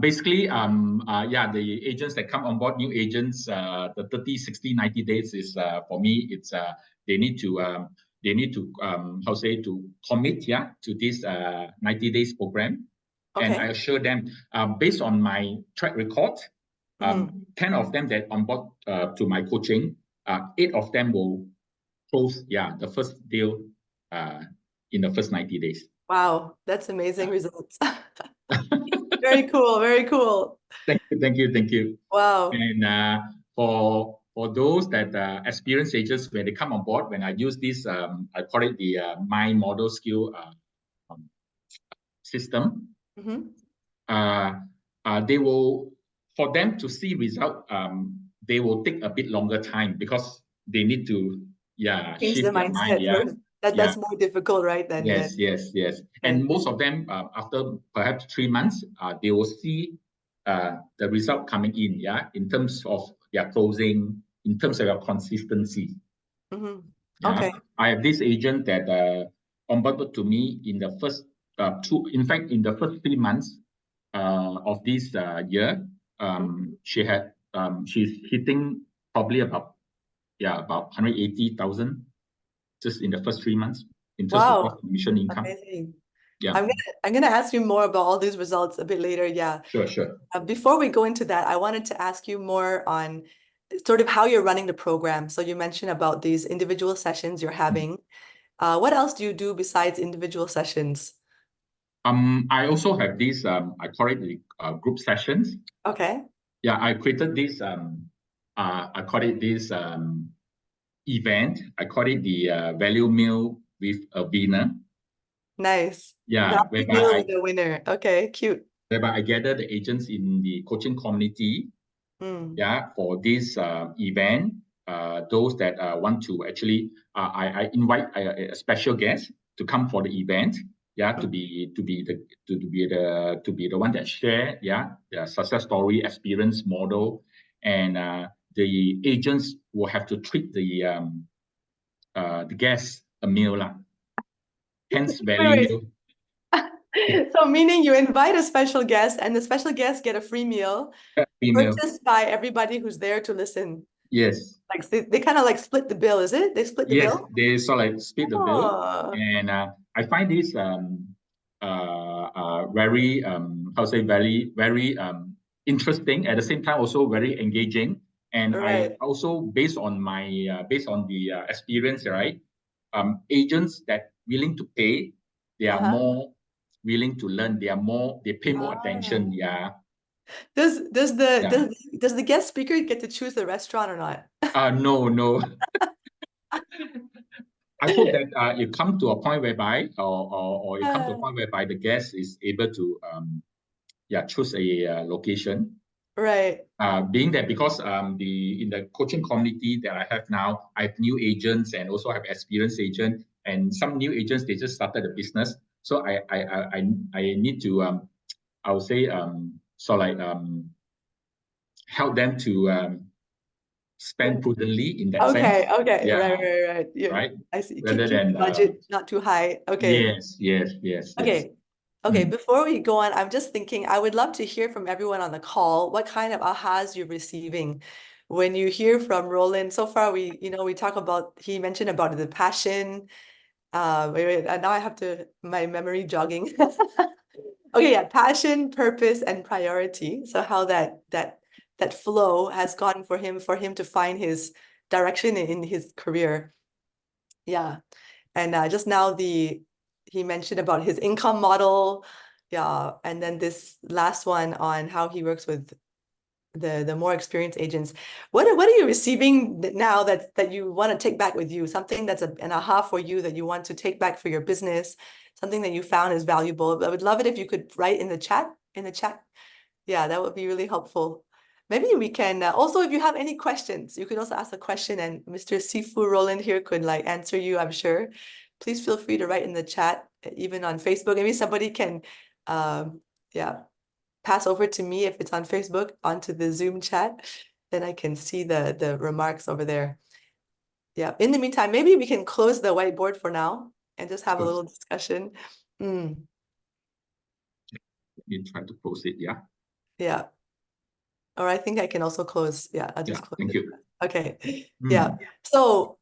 [SPEAKER 2] Basically, yeah, the agents that come on board, new agents, the 30, 60, 90 days is for me, it's they need to how say to commit, yeah, to this 90 days program. And I
[SPEAKER 1] Okay.
[SPEAKER 2] assure them, based on my track record, 10 of them that on board to my coaching, 8 of them will close, yeah, the first deal in the first 90 days.
[SPEAKER 1] Wow, that's amazing results. Very cool, very cool.
[SPEAKER 2] Thank you, thank you, thank you.
[SPEAKER 1] Wow.
[SPEAKER 2] And for those that experienced agents, when they come on board, when I use this, I call it the My Model Skill um, system.
[SPEAKER 1] Mm-hmm.
[SPEAKER 2] Uh, they will, for them to see result, they will take a bit longer time because they need to,
[SPEAKER 1] Change the
[SPEAKER 2] shift their mind.
[SPEAKER 1] mindset first.
[SPEAKER 2] Yeah.
[SPEAKER 1] That's more difficult, right?
[SPEAKER 2] Yes, yes, yes.
[SPEAKER 1] Than
[SPEAKER 2] And most of them, after perhaps 3 months, they will see the result coming in, in terms of their closing, in terms of your consistency.
[SPEAKER 1] mm-hmm.
[SPEAKER 2] Yeah.
[SPEAKER 1] Okay.
[SPEAKER 2] I have this agent that onboarded to me in the first in fact, in the first 3 months of this year,
[SPEAKER 1] Mhm.
[SPEAKER 2] she's hitting probably about 180,000 just in the first 3 months in terms of gross
[SPEAKER 1] Wow,
[SPEAKER 2] commission income.
[SPEAKER 1] amazing.
[SPEAKER 2] Yeah,
[SPEAKER 1] I'm gonna ask you more about all these results a bit later. Yeah.
[SPEAKER 2] sure, sure.
[SPEAKER 1] Before we go into that, I wanted to ask you more on sort of how you're running the program. So you mentioned about these individual sessions you're having. What else do you do besides individual sessions?
[SPEAKER 2] I also have these I call it the group sessions.
[SPEAKER 1] Okay,
[SPEAKER 2] Yeah, I created this I call it this event. I call it the value meal with a winner.
[SPEAKER 1] nice.
[SPEAKER 2] Yeah,
[SPEAKER 1] Value meal with a winner. Okay, cute.
[SPEAKER 2] whereby I gather the agents in the coaching community.
[SPEAKER 1] Mm,
[SPEAKER 2] Yeah, for this event, those that want to actually, I invite a special guest to come for the event. Yeah,
[SPEAKER 1] mm.
[SPEAKER 2] to be the one that share the success story, experience model, and the agents will have to treat the guests a meal lah. Hence value
[SPEAKER 1] Wait,
[SPEAKER 2] meal.
[SPEAKER 1] wait. So meaning you invite a special guest and the special guest get a free meal
[SPEAKER 2] Free meal.
[SPEAKER 1] purchased by everybody who's there to listen.
[SPEAKER 2] Yes.
[SPEAKER 1] Like they kind of like split the bill, is it? They split the
[SPEAKER 2] Yes,
[SPEAKER 1] bill?
[SPEAKER 2] they sort of like split the bill,
[SPEAKER 1] Oh,
[SPEAKER 2] and I find this very how to say very interesting, at the same time also very engaging. And I
[SPEAKER 1] right.
[SPEAKER 2] also based on the experience, right? Agents that willing to pay, they are
[SPEAKER 1] Uh-huh.
[SPEAKER 2] more willing to learn. They pay more attention.
[SPEAKER 1] Ah.
[SPEAKER 2] Yeah, yeah.
[SPEAKER 1] Does the guest speaker get to choose the restaurant or not?
[SPEAKER 2] No, no. I hope that it come to a point whereby, or it come to a
[SPEAKER 1] Uh,
[SPEAKER 2] point whereby the guest is able to, choose a location.
[SPEAKER 1] right.
[SPEAKER 2] Being that because in the coaching community that I have now, I have new agents and also have experienced agent, and some new agents they just started a business. So I need to I would say sort of like help them to spend prudently in that
[SPEAKER 1] Okay,
[SPEAKER 2] sense.
[SPEAKER 1] okay. Right,
[SPEAKER 2] Yeah,
[SPEAKER 1] right, right. Yeah.
[SPEAKER 2] right.
[SPEAKER 1] I see.
[SPEAKER 2] Rather
[SPEAKER 1] Keep the
[SPEAKER 2] than
[SPEAKER 1] budget not too high. Okay.
[SPEAKER 2] yes, yes, yes, yes.
[SPEAKER 1] Okay. Okay,
[SPEAKER 2] Mm.
[SPEAKER 1] before we go on, I'm just thinking I would love to hear from everyone on the call what kind of ahas you're receiving when you hear from Roland. So far, we talk about, he mentioned about the passion. Wait, and now I have to, my memory jogging. Okay, yeah, passion, purpose, and priority. So how that flow has gone for him to find his direction in his career. Yeah. And just now he mentioned about his income model. Yeah. And then this last one on how he works with the more experienced agents. What are you receiving now that you want to take back with you? Something that's an aha for you that you want to take back for your business, something that you found is valuable. I would love it if you could write in the chat, Yeah, that would be really helpful. Maybe we can also, if you have any questions, you could also ask a question and Mr. Sifu Roland here could like answer you, I'm sure. Please feel free to write in the chat, even on Facebook. Maybe somebody can, yeah, pass over to me if it's on Facebook onto the Zoom chat, then I can see the remarks over there. Yeah. In the meantime, maybe we can close the whiteboard for now and just have a little discussion. Mm,
[SPEAKER 2] Let me try to post it. Yeah.
[SPEAKER 1] yeah. Or I think I can also close. Yeah, I'll
[SPEAKER 2] Yeah.
[SPEAKER 1] just close
[SPEAKER 2] Thank
[SPEAKER 1] it.
[SPEAKER 2] you.
[SPEAKER 1] Okay. Yeah.
[SPEAKER 2] Mm.
[SPEAKER 1] So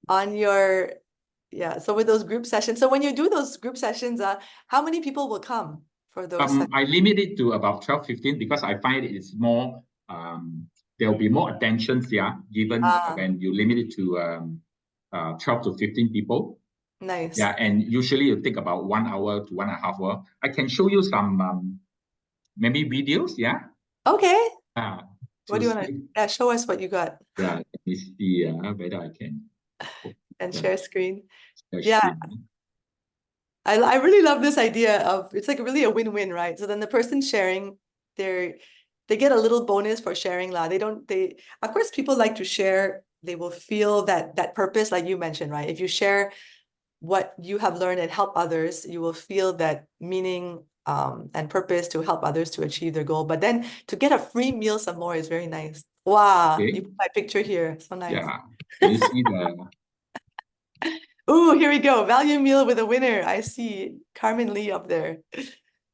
[SPEAKER 1] on your, yeah, so with those group sessions, so when you do those group sessions, how many people will come for those sessions?
[SPEAKER 2] I limit it to about 12, 15 because I find it's more, there will be more attention, given
[SPEAKER 1] Ah,
[SPEAKER 2] when you limit it to 12 to 15 people.
[SPEAKER 1] Nice.
[SPEAKER 2] Yeah, and usually it take about 1 hour to 1.5 hours. I can show you some maybe videos, yeah.
[SPEAKER 1] Okay. What
[SPEAKER 2] To
[SPEAKER 1] do you want to?
[SPEAKER 2] see.
[SPEAKER 1] Yeah, show us what you got
[SPEAKER 2] Yeah, let me see whether I can
[SPEAKER 1] and share screen.
[SPEAKER 2] share
[SPEAKER 1] Yeah,
[SPEAKER 2] screen.
[SPEAKER 1] I really love this idea of it's like really a win-win, right? So then the person sharing, they get a little bonus for sharing lah. They of course people like to share. They will feel that purpose, like you mentioned, right? If you share what you have learned and help others, you will feel that meaning and purpose to help others to achieve their goal. But then to get a free meal some more is very nice. Wow,
[SPEAKER 2] Okay.
[SPEAKER 1] you put my picture here. So nice.
[SPEAKER 2] Yeah. Can you see the
[SPEAKER 1] Ooh, here we go. Value meal with a winner. I see Carmen Lee up there.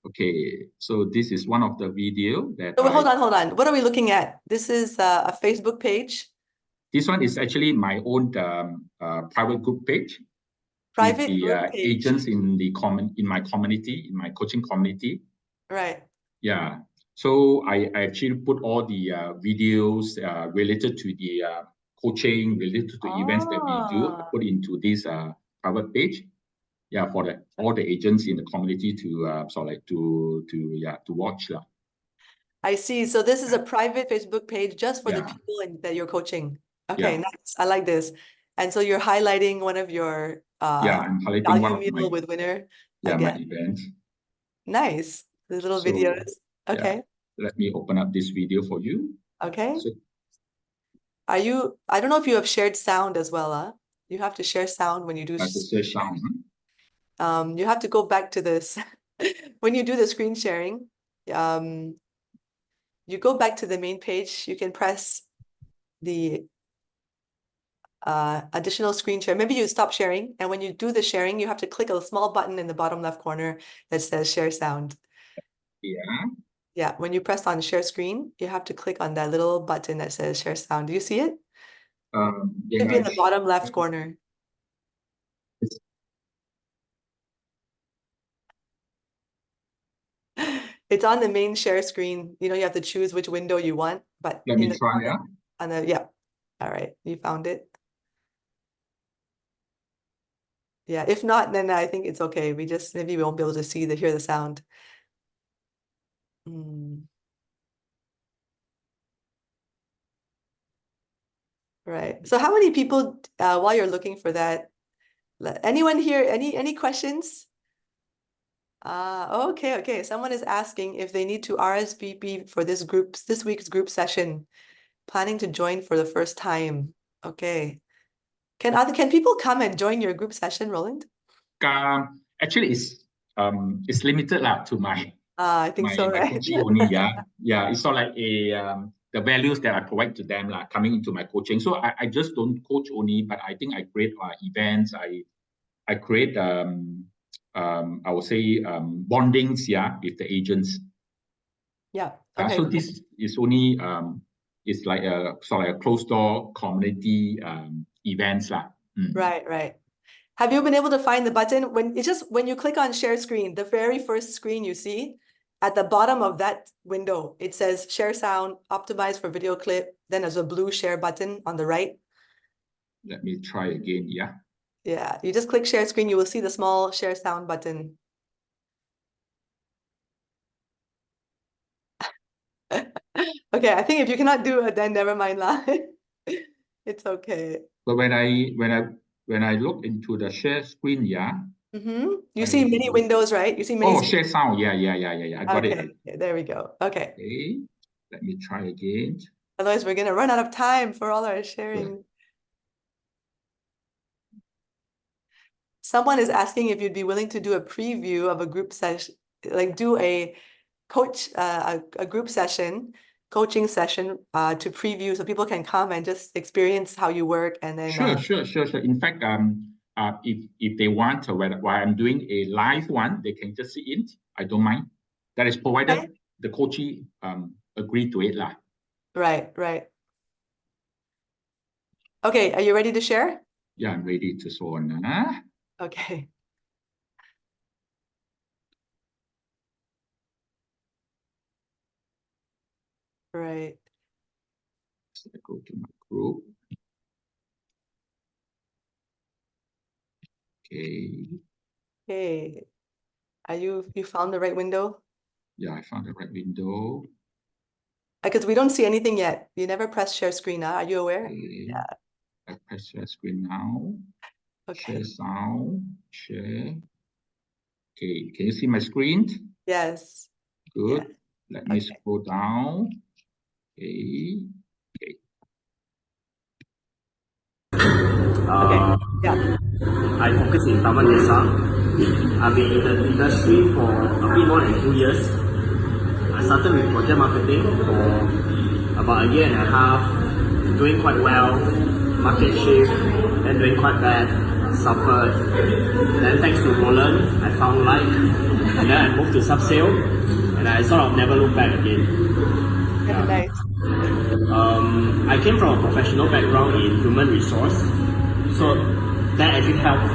[SPEAKER 2] okay, so this is one of the video that
[SPEAKER 1] So hold on. What are we looking at? This is a Facebook page,
[SPEAKER 2] this one is actually my own private group page with
[SPEAKER 1] private
[SPEAKER 2] the
[SPEAKER 1] group page.
[SPEAKER 2] agents in my community, in my coaching community.
[SPEAKER 1] Right.
[SPEAKER 2] Yeah. So I actually put all the videos related to the coaching, related to events that we do. I
[SPEAKER 1] Oh,
[SPEAKER 2] put into this private page. Yeah, for all the agents in the community to sort of like to watch lah.
[SPEAKER 1] I see. So this is a private Facebook page just for the
[SPEAKER 2] Yeah,
[SPEAKER 1] people that you're coaching. Okay,
[SPEAKER 2] yeah,
[SPEAKER 1] nice. I like this. And so you're highlighting one of your
[SPEAKER 2] yeah. I'm highlighting one
[SPEAKER 1] value
[SPEAKER 2] of my
[SPEAKER 1] meal with winner
[SPEAKER 2] my
[SPEAKER 1] again.
[SPEAKER 2] events.
[SPEAKER 1] Nice. The little
[SPEAKER 2] So
[SPEAKER 1] videos.
[SPEAKER 2] yeah,
[SPEAKER 1] Okay.
[SPEAKER 2] let me open up this video for you.
[SPEAKER 1] Okay.
[SPEAKER 2] So
[SPEAKER 1] I don't know if you have shared sound as well, huh? You have to share sound when you do
[SPEAKER 2] I have to search sound.
[SPEAKER 1] you have to go back to this when you do the screen sharing. Um, you go back to the main page. You can press the additional screen share. Maybe you stop sharing, and when you do the sharing, you have to click a small button in the bottom left corner that says share sound.
[SPEAKER 2] Yeah.
[SPEAKER 1] Yeah, when you press on share screen, you have to click on that little button that says share sound. Do you see it? Should
[SPEAKER 2] When
[SPEAKER 1] be in
[SPEAKER 2] I
[SPEAKER 1] the bottom left corner. It's on the main share screen. You know, you have to choose which window you want, but
[SPEAKER 2] let
[SPEAKER 1] in
[SPEAKER 2] me
[SPEAKER 1] the
[SPEAKER 2] try.
[SPEAKER 1] corner
[SPEAKER 2] Yeah.
[SPEAKER 1] on the, yeah. All right, you found it. Yeah, if not, then I think it's okay. We just maybe we won't be able to hear the sound. Mm, right. So how many people while you're looking for that, anyone here, any questions? Okay. Someone is asking if they need to RSVP for this week's group session, planning to join for the first time. Okay. Can people come and join your group session, Roland?
[SPEAKER 2] Actually, it's limited lah to my
[SPEAKER 1] I think so,
[SPEAKER 2] my
[SPEAKER 1] right?
[SPEAKER 2] coaching only. Yeah, yeah. It's not like the values that I provide to them lah coming into my coaching. So I just don't coach only, but I think I create events. I create I would say bondings, yeah, with the agents.
[SPEAKER 1] Yeah. Okay,
[SPEAKER 2] So
[SPEAKER 1] cool.
[SPEAKER 2] this is only it's like a sort of a closed door community events lah.
[SPEAKER 1] Right. Have you been able to find the button when you click on share screen, the very first screen you see at the bottom of that window, it says share sound, optimized for video clip. Then there's a blue share button on the right.
[SPEAKER 2] Let me try again. Yeah.
[SPEAKER 1] Yeah, you just click share screen, you will see the small share sound button. Okay, I think if you cannot do it, then never mind lah. It's okay.
[SPEAKER 2] But when I look into the share screen, yeah,
[SPEAKER 1] You see many
[SPEAKER 2] I
[SPEAKER 1] windows, right? You see many screens.
[SPEAKER 2] share sound. Yeah. I got it.
[SPEAKER 1] Okay, there we go. Okay.
[SPEAKER 2] Okay. Let me try again.
[SPEAKER 1] Otherwise, we're gonna run out of time for all our
[SPEAKER 2] Sure.
[SPEAKER 1] sharing. Someone is asking if you'd be willing to do a preview of a group session, like do a a group session, coaching session to preview so people can come and just experience how you work and then
[SPEAKER 2] Sure. In fact, if they want, while I'm doing a live one, they can just sit in. I don't mind. That is provided
[SPEAKER 1] okay.
[SPEAKER 2] the coachee agree to it lah.
[SPEAKER 1] Right. Okay, are you ready to share?
[SPEAKER 2] Yeah, I'm ready to so on.
[SPEAKER 1] Okay. Right.
[SPEAKER 2] So I go to my group. Okay.
[SPEAKER 1] Okay. You found the right window?
[SPEAKER 2] Yeah, I found the right window.
[SPEAKER 1] Because we don't see anything yet. You never press share screen, huh? Are you aware?
[SPEAKER 2] Okay.
[SPEAKER 1] Yeah.
[SPEAKER 2] I press share screen now.
[SPEAKER 1] Okay.
[SPEAKER 2] Share sound. Share. Okay. Can you see my screen?
[SPEAKER 1] Yes. Yeah.
[SPEAKER 2] Good. Let me
[SPEAKER 1] Okay.
[SPEAKER 2] scroll down. Okay. Okay.
[SPEAKER 1] Okay. Yeah.
[SPEAKER 3] I focus in Taman Desa. I've been in the industry for a bit more than 2 years. I started with project marketing for about a year and a half, doing quite well, market shift, then doing quite bad, suffered. Then thanks to Roland, I found light, and then I moved to sub-sale, and I sort of never looked back again.
[SPEAKER 1] Yeah, nice.
[SPEAKER 3] I came from a professional background in human resource, so that actually helped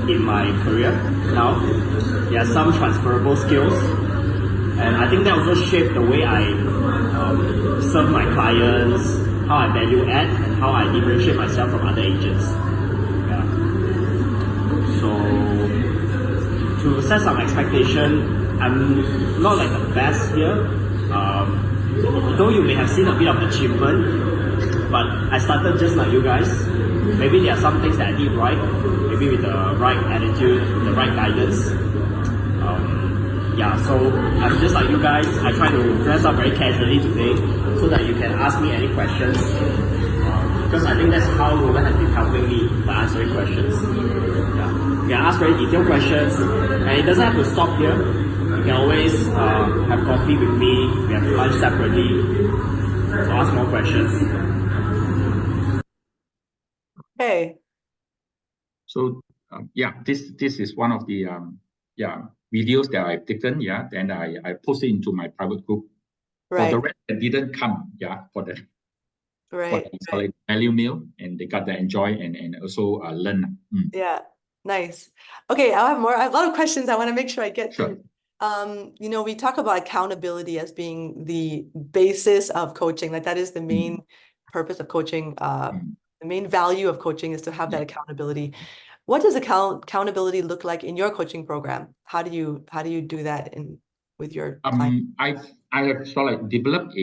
[SPEAKER 3] in my career now. There are some transferable skills, and I think that also shaped the way I serve my clients, how I value add, and how I differentiate myself from other agents. Yeah. So to set some expectation, I'm not like the best here. Though you may have seen a bit of achievement, but I started just like you guys. Maybe there are some things that I did right, maybe with the right attitude, the right guidance. Yeah, so I'm just like you guys. I try to dress up very casually today so that you can ask me any questions. Because I think that's how Roland has been helping me by answering questions. Yeah. You can ask very detailed questions, and it doesn't have to stop here. You can always have coffee with me. We have lunch separately to ask more questions.
[SPEAKER 1] Okay.
[SPEAKER 2] So yeah, this is one of the videos that I've taken. Yeah, and I posted into my private group. For the
[SPEAKER 1] Right.
[SPEAKER 2] rest that didn't come, for the
[SPEAKER 1] Right. Right.
[SPEAKER 2] value meal, and they got to enjoy and also learn.
[SPEAKER 1] Yeah. Nice. Okay, I have more. I have a lot of questions I want to make sure I get
[SPEAKER 2] Sure.
[SPEAKER 1] through. We talk about accountability as being the basis of coaching. Like that is the main purpose of coaching. The main value of coaching is to have that accountability. What does accountability look like in your coaching program? How do you do that with your clients?
[SPEAKER 2] I have sort of like developed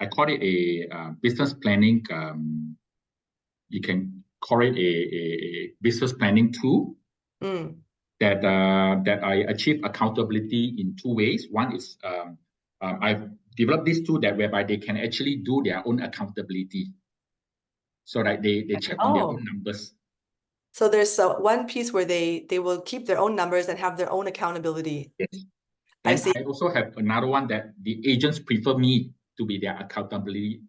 [SPEAKER 2] I call it a business planning. You can call it a business planning tool that I achieve accountability in two ways. One is I've developed this tool that whereby they can actually do their own accountability, so that they check on their own numbers.
[SPEAKER 1] So there's one piece where they will keep their own numbers and have their own accountability.
[SPEAKER 2] Yes.
[SPEAKER 1] I
[SPEAKER 2] And
[SPEAKER 1] see.
[SPEAKER 2] I also have another one that the agents prefer me to be their accountability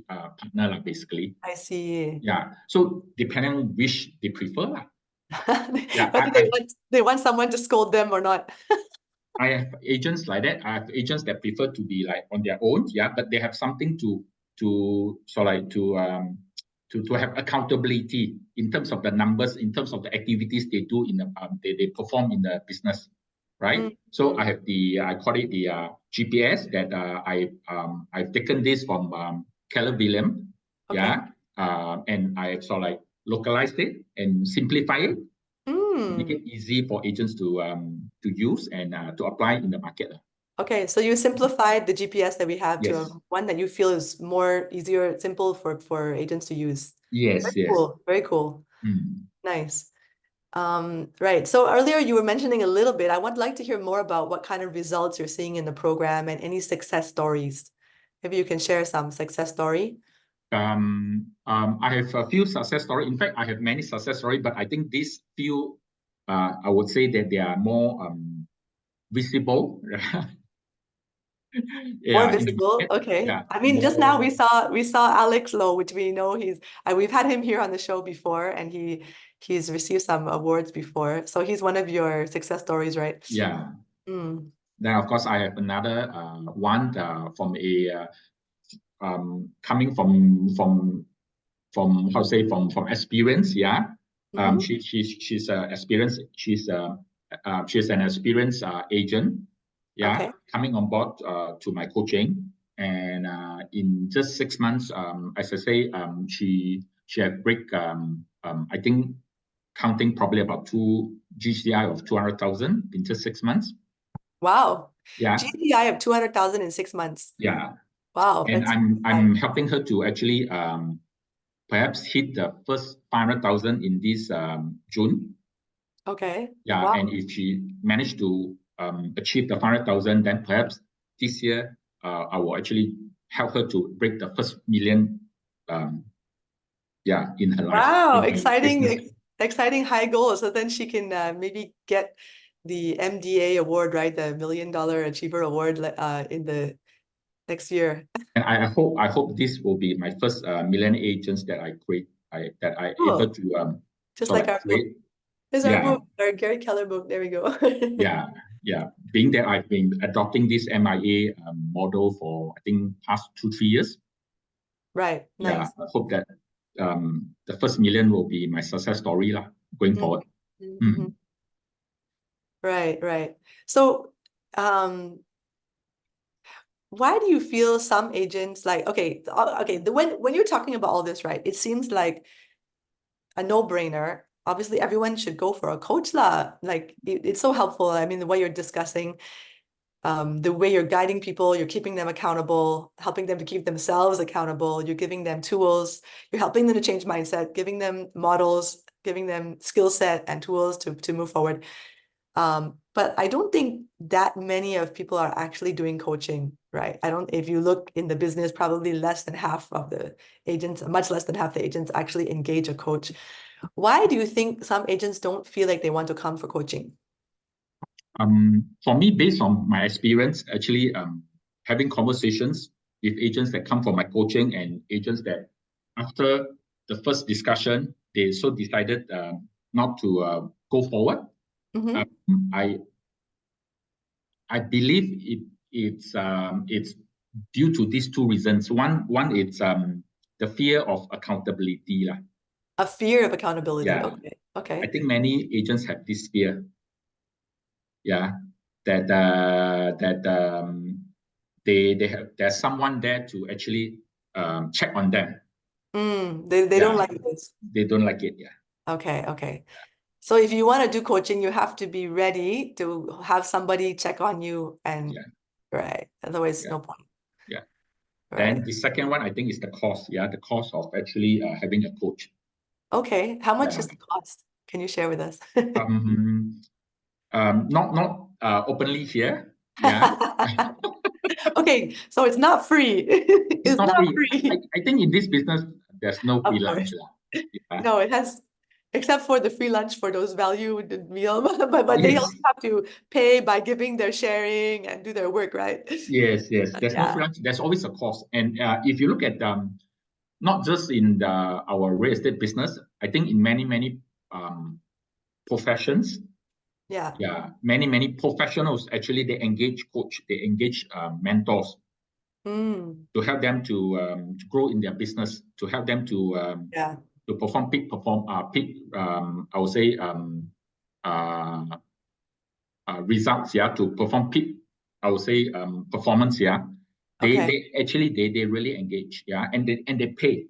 [SPEAKER 2] partner, basically.
[SPEAKER 1] I see.
[SPEAKER 2] Yeah. So depending on which they prefer. Yeah.
[SPEAKER 1] Whether they want someone to scold them or not.
[SPEAKER 2] I have agents like that. I have agents that prefer to be like on their own, but they have something to have accountability in terms of the numbers, in terms of the activities they do in the they perform in the business, right? So I have I call it the GPS that I've taken this from Keller Williams,
[SPEAKER 1] Okay.
[SPEAKER 2] and I sort of like localized it and simplify it. Make it easy for agents to use and to apply in the market.
[SPEAKER 1] Okay, so you simplified the GPS that we have
[SPEAKER 2] Yes.
[SPEAKER 1] to one that you feel is more easier, simple for agents to use.
[SPEAKER 2] Yes.
[SPEAKER 1] Very cool. Very cool.
[SPEAKER 2] Mm.
[SPEAKER 1] Nice. Right. So earlier you were mentioning a little bit. I would like to hear more about what kind of results you're seeing in the program and any success stories. Maybe you can share some success story.
[SPEAKER 2] I have a few success stories. In fact, I have many success stories, but I think these few, I would say that they are more visible.
[SPEAKER 1] More
[SPEAKER 2] In the
[SPEAKER 1] visible.
[SPEAKER 2] market.
[SPEAKER 1] Okay. I mean, just now
[SPEAKER 2] More.
[SPEAKER 1] we saw Alex Lowe, which we know we've had him here on the show before, and he's received some awards before. So he's one of your success stories, right?
[SPEAKER 2] Yeah. Then of course I have another one from a coming from how to say from experience. She's experienced. She's an experienced agent.
[SPEAKER 1] Okay.
[SPEAKER 2] Coming on board to my coaching, and in just 6 months, as I say, she had break I think counting probably about two GCI of 200,000 in just 6 months.
[SPEAKER 1] Wow.
[SPEAKER 2] Yeah.
[SPEAKER 1] GCI of 200,000 in 6 months.
[SPEAKER 2] Yeah.
[SPEAKER 1] Wow.
[SPEAKER 2] And I'm helping her to actually perhaps hit the first 500,000 in this June.
[SPEAKER 1] Okay.
[SPEAKER 2] Yeah.
[SPEAKER 1] Wow.
[SPEAKER 2] And if she managed to achieve the 500,000, then perhaps this year I will actually help her to break the first million. In her life.
[SPEAKER 1] Wow.
[SPEAKER 2] In her business.
[SPEAKER 1] Exciting high goals. So then she can maybe get the MDA award, right? The $1 Million Achiever Award in the next year.
[SPEAKER 2] And I hope this will be my first million agents that I create. That I
[SPEAKER 1] Cool.
[SPEAKER 2] able to
[SPEAKER 1] Just
[SPEAKER 2] so
[SPEAKER 1] like
[SPEAKER 2] like
[SPEAKER 1] our book.
[SPEAKER 2] create.
[SPEAKER 1] There's our book, our Gary Keller book. There we go.
[SPEAKER 2] Yeah. Being that I've been adopting this MIA model for I think past 2-3 years.
[SPEAKER 1] Right. Nice.
[SPEAKER 2] I hope that the first million will be my success story going forward.
[SPEAKER 1] Right. So, why do you feel some agents like, when you're talking about all this, right, it seems like a no-brainer. Obviously, everyone should go for a coach lah. Like it's so helpful. I mean, the way you're discussing, the way you're guiding people, you're keeping them accountable, helping them to keep themselves accountable. You're giving them tools. You're helping them to change mindset, giving them models, giving them skill set and tools to move forward. But I don't think that many of people are actually doing coaching, right? If you look in the business, probably less than half of the agents, much less than half the agents actually engage a coach. Why do you think some agents don't feel like they want to come for coaching?
[SPEAKER 2] For me, based on my experience, actually having conversations with agents that come for my coaching and agents that after the first discussion, they so decided not to go forward. I believe it's due to these two reasons. One it's the fear of accountability.
[SPEAKER 1] A fear of accountability.
[SPEAKER 2] Yeah.
[SPEAKER 1] Okay.
[SPEAKER 2] I think many agents have this fear. Yeah. That there's someone there to actually check on them.
[SPEAKER 1] They don't like this.
[SPEAKER 2] They don't like it. Yeah.
[SPEAKER 1] Okay. So if you want to do coaching, you have to be ready to have somebody check on you right. Otherwise, no point.
[SPEAKER 2] Yeah.
[SPEAKER 1] Right.
[SPEAKER 2] Then the second one, I think, is the cost. Yeah, the cost of actually having a coach.
[SPEAKER 1] Okay. How much is the cost? Can you share with us?
[SPEAKER 2] Not openly here. Yeah.
[SPEAKER 1] Okay, so it's not free. It's not free.
[SPEAKER 2] I think in this business, there's no free lunch.
[SPEAKER 1] Yeah. No, it has, except for the free lunch for those value meal, but they also have to pay by giving their sharing and do their work, right?
[SPEAKER 2] Yes. There's no free lunch. There's always a cost. And if you look at not just in our real estate business, I think in many professions. Yeah. Many professionals actually they engage coach, they engage mentors to help them to grow in their business, to help them to perform peak I would say results. Yeah, to perform peak I would say performance. Yeah, they actually they really engage. Yeah, and they pay.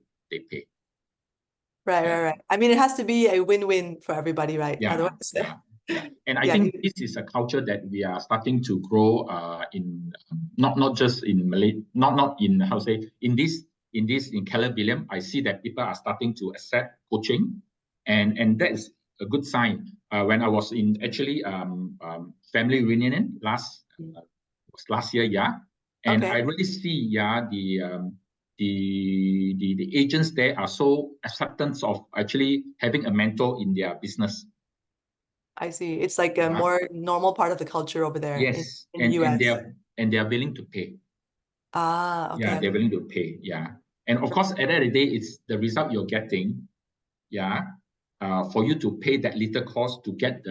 [SPEAKER 1] Right. I mean, it has to be a win-win for everybody, right? Otherwise,
[SPEAKER 2] and I think this is a culture that we are starting to grow in not just in Malay, not in how to say in Keller Williams. I see that people are starting to accept coaching, and that is a good sign. When I was in actually family reunion last year, and I really see the agents there are so acceptance of actually having a mentor in their business.
[SPEAKER 1] I see. It's like a more normal part of the culture over there.
[SPEAKER 2] Yes,
[SPEAKER 1] in the US.
[SPEAKER 2] And they are willing to pay.
[SPEAKER 1] Okay.
[SPEAKER 2] Yeah, they're willing to pay. Yeah, and of course, at the end of the day, it's the result you're getting. Yeah, for you to pay that little cost to get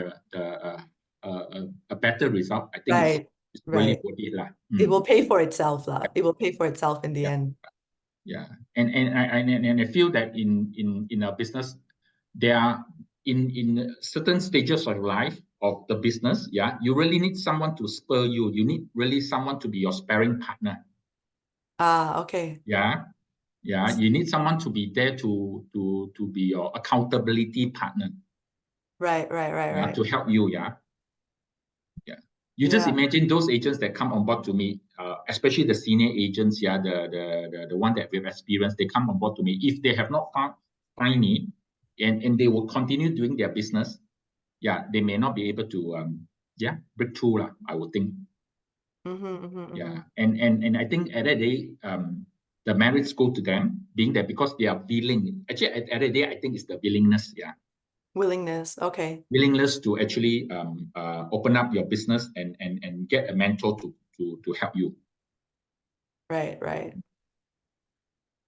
[SPEAKER 2] a better result, I think it's really worth it.
[SPEAKER 1] It will pay for itself. It will pay for itself in the end.
[SPEAKER 2] Yeah, and I feel that in a business, there are in certain stages of life of the business, you really need someone to spur you. You need really someone to be your sparring partner.
[SPEAKER 1] Okay.
[SPEAKER 2] Yeah, Yeah, you need someone to be there to be your accountability partner.
[SPEAKER 1] Right.
[SPEAKER 2] To help you. You just imagine those agents that come on board to me, especially the senior agents, the one that we've experienced, they come on board to me. If they have not find me, and they will continue doing their business, they may not be able to break through, I would think. And I think at that day, the merits go to them, being that because they are willing. Actually, at that day, I think it's the willingness.
[SPEAKER 1] Willingness. Okay.
[SPEAKER 2] Willingness to actually open up your business and get a mentor to help you.
[SPEAKER 1] Right.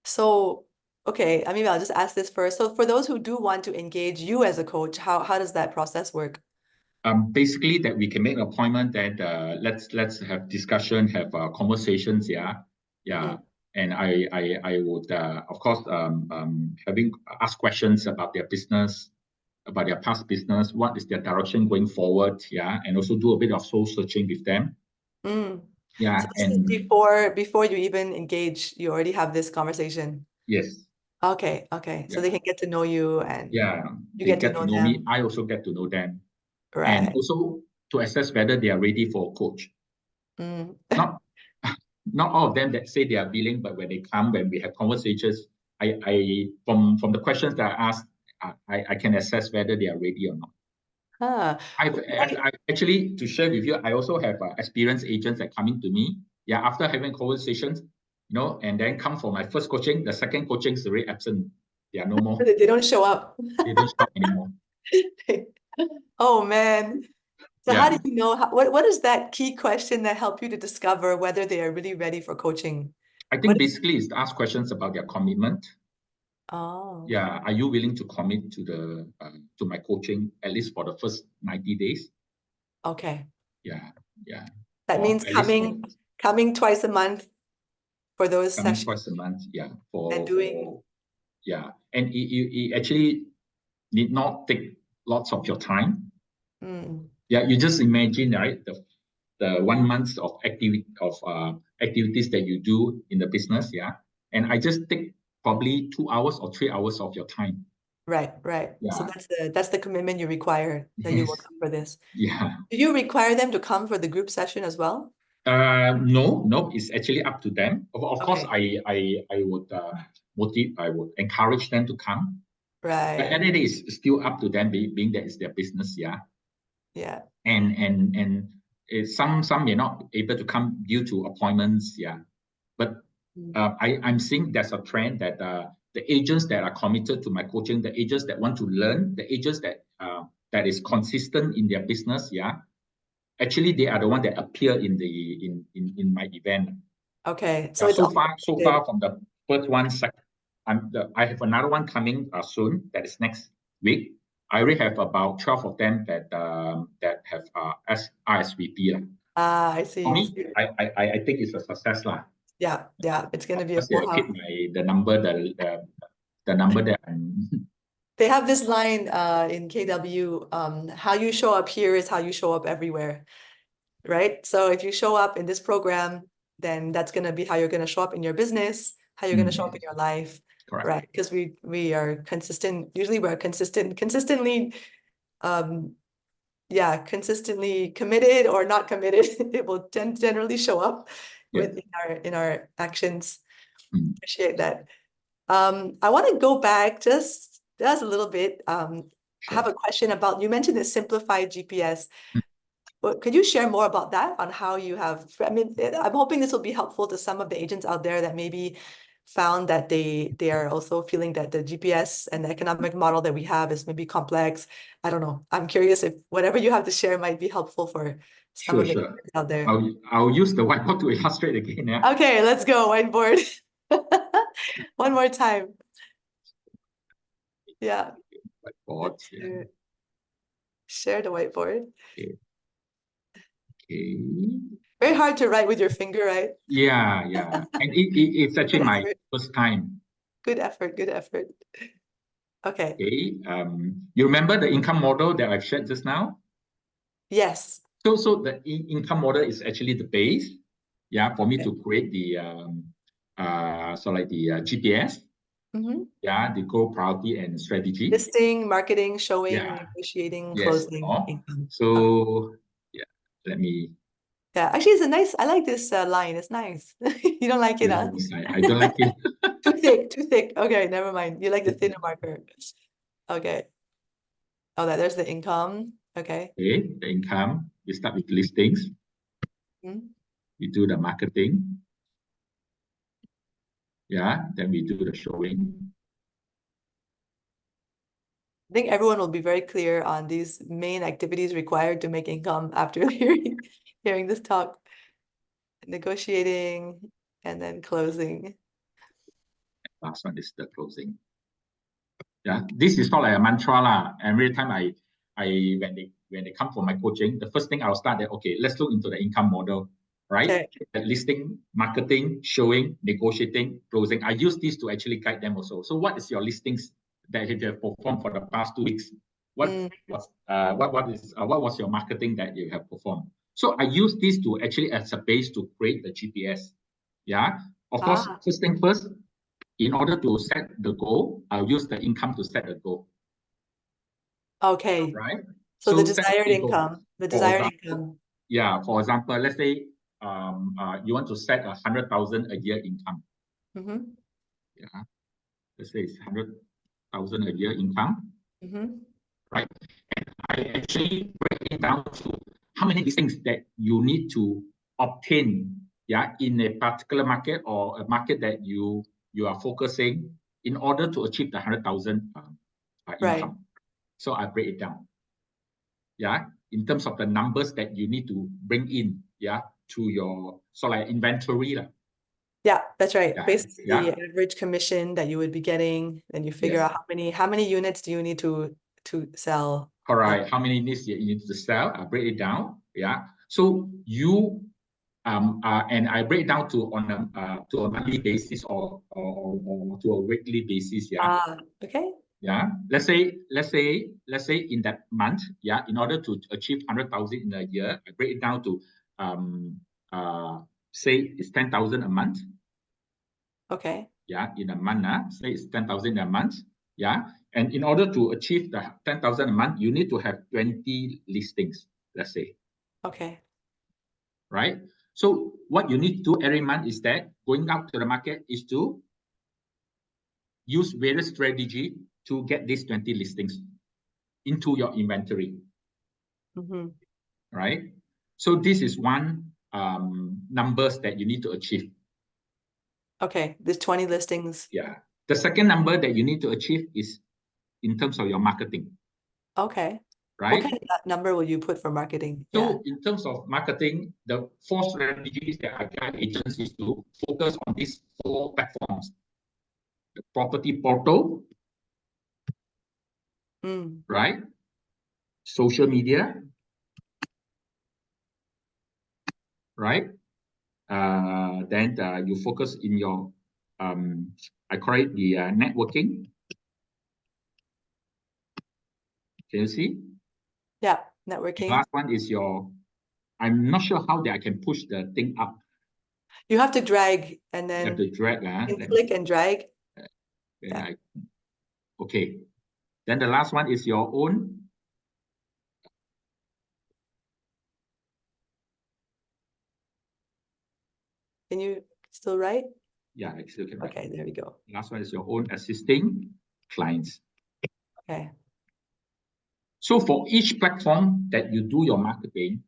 [SPEAKER 1] So, okay, I mean, I'll just ask this first. So for those who do want to engage you as a coach, how does that process work?
[SPEAKER 2] Basically, that we can make an appointment that let's have discussion, have conversations, and I would of course having ask questions about their business, about their past business, what is their direction going forward, and also do a bit of soul searching with them.
[SPEAKER 1] So this is before you even engage, you already have this conversation.
[SPEAKER 2] Yes.
[SPEAKER 1] Okay. So they can get to know you and you
[SPEAKER 2] they
[SPEAKER 1] get to know
[SPEAKER 2] me.
[SPEAKER 1] them.
[SPEAKER 2] I also get to know them.
[SPEAKER 1] Right.
[SPEAKER 2] And also to assess whether they are ready for a coach. Not all of them that say they are willing, but when they come, when we have conversations, I from the questions that I ask, I can assess whether they are ready or not. I've actually, to share with you, I also have experienced agents that coming to me, after having conversations, and then come for my first coaching. The second coaching is already absent. They are no more.
[SPEAKER 1] They don't show up.
[SPEAKER 2] They don't show up anymore.
[SPEAKER 1] Oh man. So how do you know, what is that key question that help you to discover whether they are really ready for coaching?
[SPEAKER 2] I think basically is to ask questions about their commitment. Are you willing to commit to to my coaching at least for the first 90 days?
[SPEAKER 1] Okay.
[SPEAKER 2] That
[SPEAKER 1] means coming twice a month for those sessions.
[SPEAKER 2] Twice a month,
[SPEAKER 1] and doing.
[SPEAKER 2] And it actually need not take lots of your time. You just imagine, right? The 1 month of activities that you do in the business, and I just take probably 2 hours or 3 hours of your time.
[SPEAKER 1] Right. So that's the commitment you require, that you will come for this. Do you require them to come for the group session as well?
[SPEAKER 2] No, it's actually up to them. Of course, I would I would encourage them to come.
[SPEAKER 1] Right.
[SPEAKER 2] But it is still up to them, being that it's their business, And some may not be able to come due to appointments, But I'm seeing there's a trend that the agents that are committed to my coaching, the agents that want to learn, the agents that is consistent in their business, actually they are the one that appear in my event.
[SPEAKER 1] Okay, so
[SPEAKER 2] so far from the first one, I have another one coming soon. That is next week. I already have about 12 of them that have RSVP.
[SPEAKER 1] I see.
[SPEAKER 2] For me, I think it's a success lah.
[SPEAKER 1] Yeah, it's going to be a full house.
[SPEAKER 2] The number that I'm.
[SPEAKER 1] They have this line in KW, how you show up here is how you show up everywhere, right? So if you show up in this program, then that's going to be how you're going to show up in your business, how you're going to show up in your life.
[SPEAKER 2] Correct.
[SPEAKER 1] Right? Because we are consistent. Usually we're consistently committed or not committed. It will generally show up in our actions. Appreciate that. I want to go back just a little bit. I have a question about, you mentioned the simplified GPS. Could you share more about that, on how you have, I'm hoping this will be helpful to some of the agents out there that maybe found that they are also feeling that the GPS and the economic model that we have is maybe complex. I don't know. I'm curious if whatever you have to share might be helpful for some of the agents out there.
[SPEAKER 2] I'll use the whiteboard to illustrate again.
[SPEAKER 1] Okay, let's go, whiteboard. One more time.
[SPEAKER 2] Whiteboard.
[SPEAKER 1] Share the whiteboard.
[SPEAKER 2] Okay.
[SPEAKER 1] Very hard to write with your finger, right?
[SPEAKER 2] Yeah. And it's actually my first time.
[SPEAKER 1] Good effort. Okay.
[SPEAKER 2] You remember the income model that I've shared just now?
[SPEAKER 1] Yes.
[SPEAKER 2] So the income model is actually the base, for me to create the so like the GPS, yeah, the goal, priority, and strategy.
[SPEAKER 1] Listing, marketing, showing,
[SPEAKER 2] Yeah.
[SPEAKER 1] negotiating,
[SPEAKER 2] Yes.
[SPEAKER 1] closing, income.
[SPEAKER 2] So yeah, let me.
[SPEAKER 1] Yeah, actually, it's a nice. I like this line. It's nice. You don't like it, huh?
[SPEAKER 2] I don't like it.
[SPEAKER 1] Too thick, too thick. Okay, never mind. You like the thinner marker. Okay. Oh, there's the income. Okay.
[SPEAKER 2] Okay, the income. We start with listings. We do the marketing. Yeah, then we do the showing.
[SPEAKER 1] I think everyone will be very clear on these main activities required to make income after hearing this talk. Negotiating and then closing.
[SPEAKER 2] Last one is the closing. Yeah, this is not like a mantra lah. Every time when they come for my coaching, the first thing I'll start that, okay, let's look into the income model, right?
[SPEAKER 1] Okay.
[SPEAKER 2] The listing, marketing, showing, negotiating, closing. I use this to actually guide them also. So what is your listings that you have performed for the past 2 weeks? What was your marketing that you have performed? So I use this to actually as a base to create the GPS. Yeah, of course, first thing first, in order to set the goal, I'll use the income to set the goal.
[SPEAKER 1] Okay.
[SPEAKER 2] Right?
[SPEAKER 1] So the desired income,
[SPEAKER 2] Yeah, for example, let's say you want to set 100,000 a year income. Yeah, let's say it's 100,000 a year income. Right? And I actually break it down to how many listings that you need to obtain, yeah, in a particular market or a market that you are focusing in order to achieve the 100,000 income. So I break it down. Yeah, in terms of the numbers that you need to bring in, yeah, to your like inventory.
[SPEAKER 1] Yeah, that's right.
[SPEAKER 2] Yeah.
[SPEAKER 1] Basically, the average commission that you would be getting, then you figure out how many units do you need to sell.
[SPEAKER 2] Correct. How many units you need to sell? I break it down. Yeah. So you and I break it down to a monthly basis or to a weekly basis. Yeah.
[SPEAKER 1] Okay.
[SPEAKER 2] Yeah. Let's say in that month, yeah, in order to achieve 100,000 in a year, I break it down to say it's 10,000 a month.
[SPEAKER 1] Okay.
[SPEAKER 2] Yeah, in a month, say it's 10,000 a month. Yeah. And in order to achieve the 10,000 a month, you need to have 20 listings, let's say.
[SPEAKER 1] Okay.
[SPEAKER 2] Right? So what you need to do every month is that going out to the market is to use various strategy to get these 20 listings into your inventory. Right? So this is one numbers that you need to achieve.
[SPEAKER 1] Okay, there's 20 listings.
[SPEAKER 2] Yeah. The second number that you need to achieve is in terms of your marketing.
[SPEAKER 1] Okay.
[SPEAKER 2] Right?
[SPEAKER 1] What kind of number will you put for marketing?
[SPEAKER 2] So in terms of marketing, the 4 strategies that I guide agents is to focus on these 4 platforms. The property portal, right? Social media, right? Then you focus in your, I call it the networking. Can you see?
[SPEAKER 1] Yeah, networking.
[SPEAKER 2] The last one is your, I'm not sure how that I can push the thing up.
[SPEAKER 1] You have to drag and then
[SPEAKER 2] you have to drag.
[SPEAKER 1] click and drag.
[SPEAKER 2] Okay. Then the last one is your own.
[SPEAKER 1] Can you still write?
[SPEAKER 2] Yeah, I still can write.
[SPEAKER 1] Okay, there we go.
[SPEAKER 2] Last one is your own assisting clients.
[SPEAKER 1] Okay.
[SPEAKER 2] So for each platform that you do your marketing,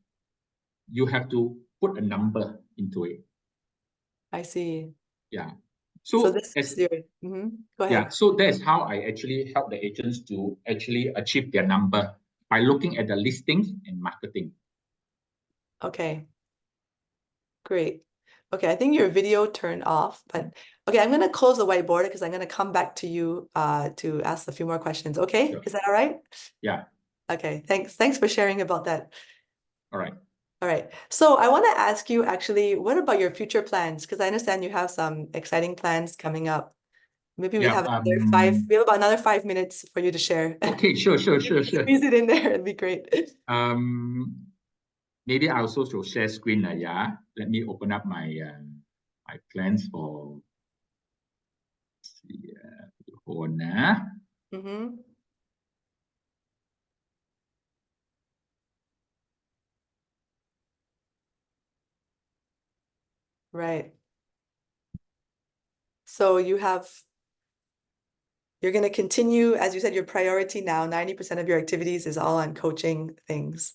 [SPEAKER 2] you have to put a number into it.
[SPEAKER 1] I see.
[SPEAKER 2] Yeah.
[SPEAKER 1] So this is your, go ahead.
[SPEAKER 2] Yeah, so that's how I actually help the agents to actually achieve their number by looking at the listings and marketing.
[SPEAKER 1] Okay. Great. Okay, I think your video turned off, but okay, I'm going to close the whiteboard because I'm going to come back to you to ask a few more questions. Okay, sure. Is that all right?
[SPEAKER 2] Yeah.
[SPEAKER 1] Okay, thanks. Thanks for sharing about that.
[SPEAKER 2] All right.
[SPEAKER 1] All right. So I want to ask you actually, what about your future plans? Because I understand you have some exciting plans coming up. Maybe we have another we have about another 5 minutes for you to share.
[SPEAKER 2] Okay, sure.
[SPEAKER 1] Squeeze it in there, it'd be great.
[SPEAKER 2] Maybe I also should share screen. Yeah. Let me open up my my plans for Yeah, hold on.
[SPEAKER 1] Mm-hmm. Right. So you're going to continue, as you said, your priority now, 90% of your activities is all on coaching things.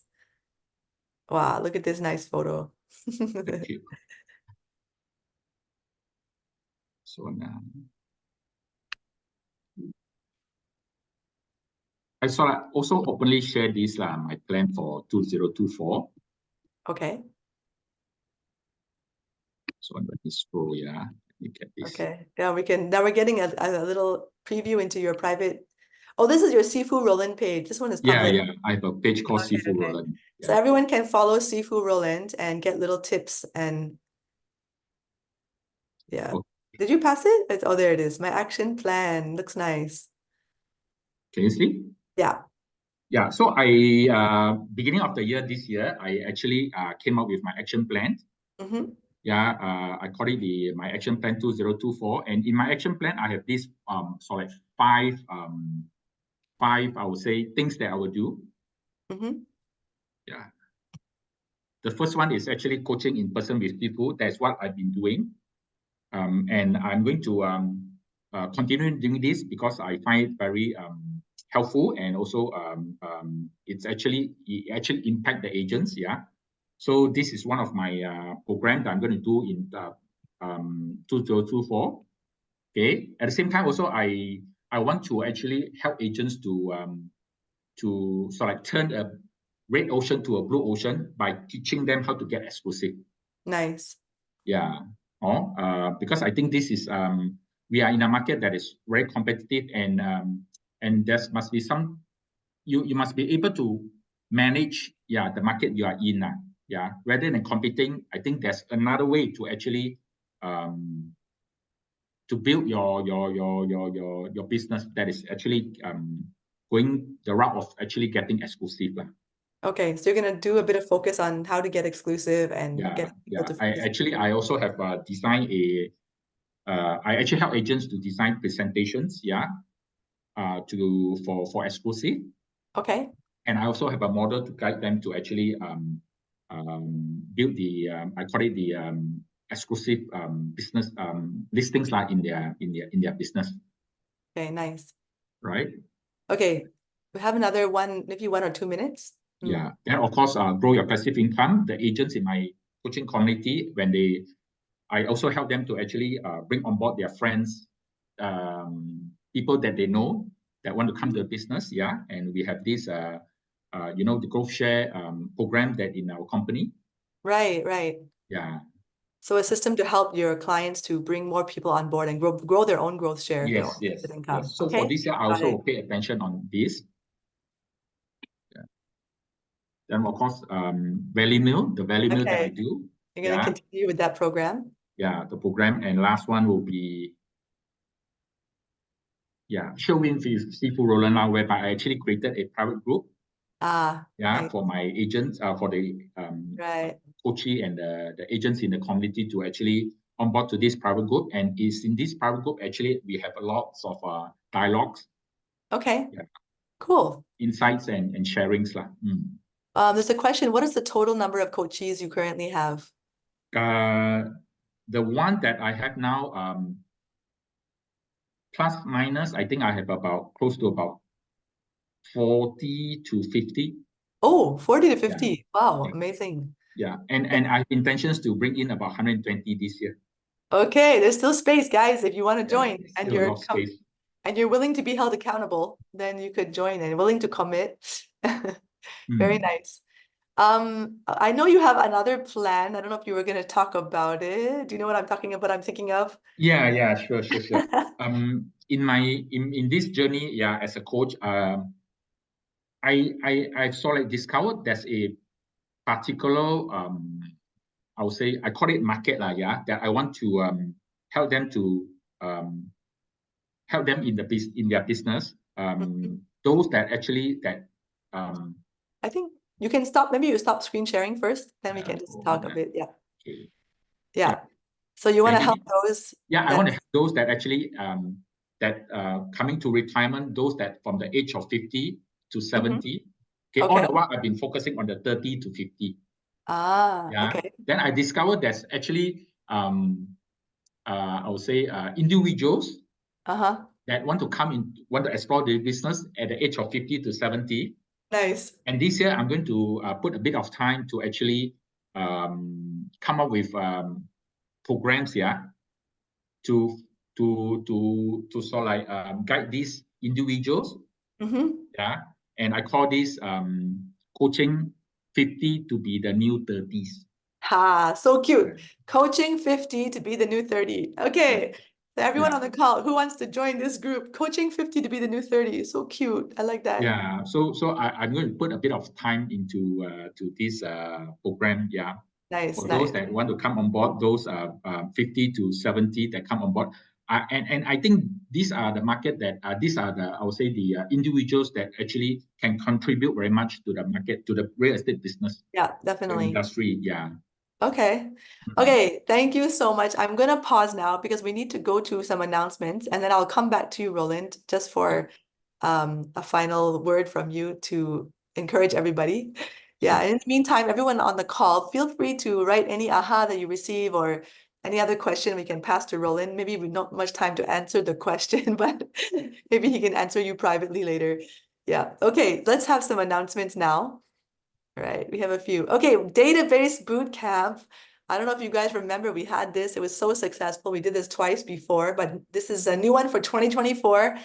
[SPEAKER 1] Wow, look at this nice photo.
[SPEAKER 2] Thank you. So now, I saw also openly share this my plan for 2024.
[SPEAKER 1] Okay.
[SPEAKER 2] So let me scroll, yeah. Let me get this.
[SPEAKER 1] Okay. Yeah, now we're getting a little preview into your private. Oh, this is your Sifu Roland page. This one is public.
[SPEAKER 2] Yeah. I have a page called
[SPEAKER 1] Okay,
[SPEAKER 2] Seafood
[SPEAKER 1] okay.
[SPEAKER 2] Roland.
[SPEAKER 1] So
[SPEAKER 2] Yeah.
[SPEAKER 1] everyone can follow Sifu Roland and get little tips and yeah.
[SPEAKER 2] Okay.
[SPEAKER 1] Did you pass it? Oh, there it is. My action plan. Looks nice.
[SPEAKER 2] Can you see?
[SPEAKER 1] Yeah.
[SPEAKER 2] Yeah. So beginning of the year this year, I actually came up with my action plan.
[SPEAKER 1] Mm-hmm.
[SPEAKER 2] Yeah, I call it my action plan 2024. And in my action plan, I have this so like five I would say things that I will do.
[SPEAKER 1] Mm-hmm.
[SPEAKER 2] Yeah. The first one is actually coaching in person with people. That's what I've been doing. And I'm going to continue doing this because I find it very helpful, and also it actually impact the agents. Yeah. So this is one of my program that I'm going to do in 2024. Okay. At the same time, also I want to actually help agents to sort of turn a red ocean to a blue ocean by teaching them how to get exclusive.
[SPEAKER 1] Nice.
[SPEAKER 2] Yeah. Because I think this is we are in a market that is very competitive, and there must be some you must be able to manage the market you are in. Yeah. Rather than competing, I think there's another way to actually to build your business that is actually going the route of actually getting exclusive.
[SPEAKER 1] Okay, so you're gonna do a bit of focus on how to get exclusive and get people to
[SPEAKER 2] I also have designed I actually help agents to design presentations, for exclusive.
[SPEAKER 1] Okay.
[SPEAKER 2] And I also have a model to guide them to actually build the I call it the exclusive business listings like in their business.
[SPEAKER 1] Okay, nice.
[SPEAKER 2] Right.
[SPEAKER 1] Okay, we have another maybe 1 or 2 minutes.
[SPEAKER 2] Yeah. Then of course, grow your passive income. The agents in my coaching community, I also help them to actually bring on board their friends, people that they know that want to come to the business. Yeah. And we have this, the growth share program that in our company.
[SPEAKER 1] Right.
[SPEAKER 2] Yeah.
[SPEAKER 1] So a system to help your clients to bring more people on board and grow their own growth share, their own passive income.
[SPEAKER 2] Yes. So
[SPEAKER 1] okay.
[SPEAKER 2] for this year, I also pay attention on this. Yeah. Then of course, value meal, the value meal that I do.
[SPEAKER 1] You're going to continue with that program?
[SPEAKER 2] Yeah, the program. And last one will be Showing Seafood Roland now, whereby I actually created a private group.
[SPEAKER 1] Nice.
[SPEAKER 2] For my agents, for the coachee and the agents in the community to actually onboard to this private group. And is in this private group, actually, we have a lot of dialogues.
[SPEAKER 1] Okay. Yeah. Cool.
[SPEAKER 2] Insights and sharings.
[SPEAKER 1] There's a question, what is the total number of coachees you currently have?
[SPEAKER 2] The one that I have now, plus minus, I think I have close to about 40 to 50.
[SPEAKER 1] Oh, 40 to 50. Yeah. Wow, amazing.
[SPEAKER 2] Yeah, and I have intentions to bring in about 120 this year. Okay,
[SPEAKER 1] there's still space, guys. If you want to join
[SPEAKER 2] and you're
[SPEAKER 1] willing to be held accountable, then you could join and willing to commit. Very nice. I know you have another plan. I don't know if you were going to talk about it. Do you know what I'm talking about? I'm thinking of.
[SPEAKER 2] Yeah, sure. In this journey, as a coach, I sort of discovered there's a particular I would say I call it market that I want to help them to help them in their business. Those that actually
[SPEAKER 1] I think you can stop. Maybe you stop screen sharing first, then we can just talk a bit. Yeah.
[SPEAKER 2] Okay.
[SPEAKER 1] Yeah. So you want to
[SPEAKER 2] Okay.
[SPEAKER 1] help those?
[SPEAKER 2] Yeah, I
[SPEAKER 1] that-
[SPEAKER 2] want to help those that actually coming to retirement, those that from the age of 50 to 70. Okay, all
[SPEAKER 1] Okay.
[SPEAKER 2] the while I've been focusing on the 30 to 50.
[SPEAKER 1] Ah,
[SPEAKER 2] Yeah.
[SPEAKER 1] okay.
[SPEAKER 2] Then I discovered there's actually I would say individuals
[SPEAKER 1] Uh-huh.
[SPEAKER 2] that want to explore the business at the age of 50 to 70.
[SPEAKER 1] Nice.
[SPEAKER 2] And this year I'm going to put a bit of time to actually come up with programs here to sort of like guide these individuals. Yeah. And I call this coaching 50 to be the new 30s.
[SPEAKER 1] Ha, so cute. Coaching 50 to be the new 30. Okay. So everyone on the call, who wants to join this group? Coaching 50 to be the new 30. So cute. I like that.
[SPEAKER 2] Yeah. So I'm going to put a bit of time into to this program. Yeah.
[SPEAKER 1] Nice,
[SPEAKER 2] For
[SPEAKER 1] nice.
[SPEAKER 2] those that want to come on board, those 50 to 70 that come on board. And I think these are the market that these are the, I would say, the individuals that actually can contribute very much to the market, to the real estate business,
[SPEAKER 1] Yeah,
[SPEAKER 2] the
[SPEAKER 1] definitely.
[SPEAKER 2] industry. Yeah.
[SPEAKER 1] Okay. Okay, thank you so much. I'm going to pause now because we need to go to some announcements, and then I'll come back to you, Roland, just for a final word from you to encourage everybody. Yeah, in the meantime, everyone on the call, feel free to write any aha that you receive or any other question we can pass to Roland. Maybe we not much time to answer the question, but maybe he can answer you privately later. Yeah. Okay, let's have some announcements now. All right, we have a few. Okay, database boot camp. I don't know if you guys remember, we had this. It was so successful. We did this twice before, but this is a new one for 2024.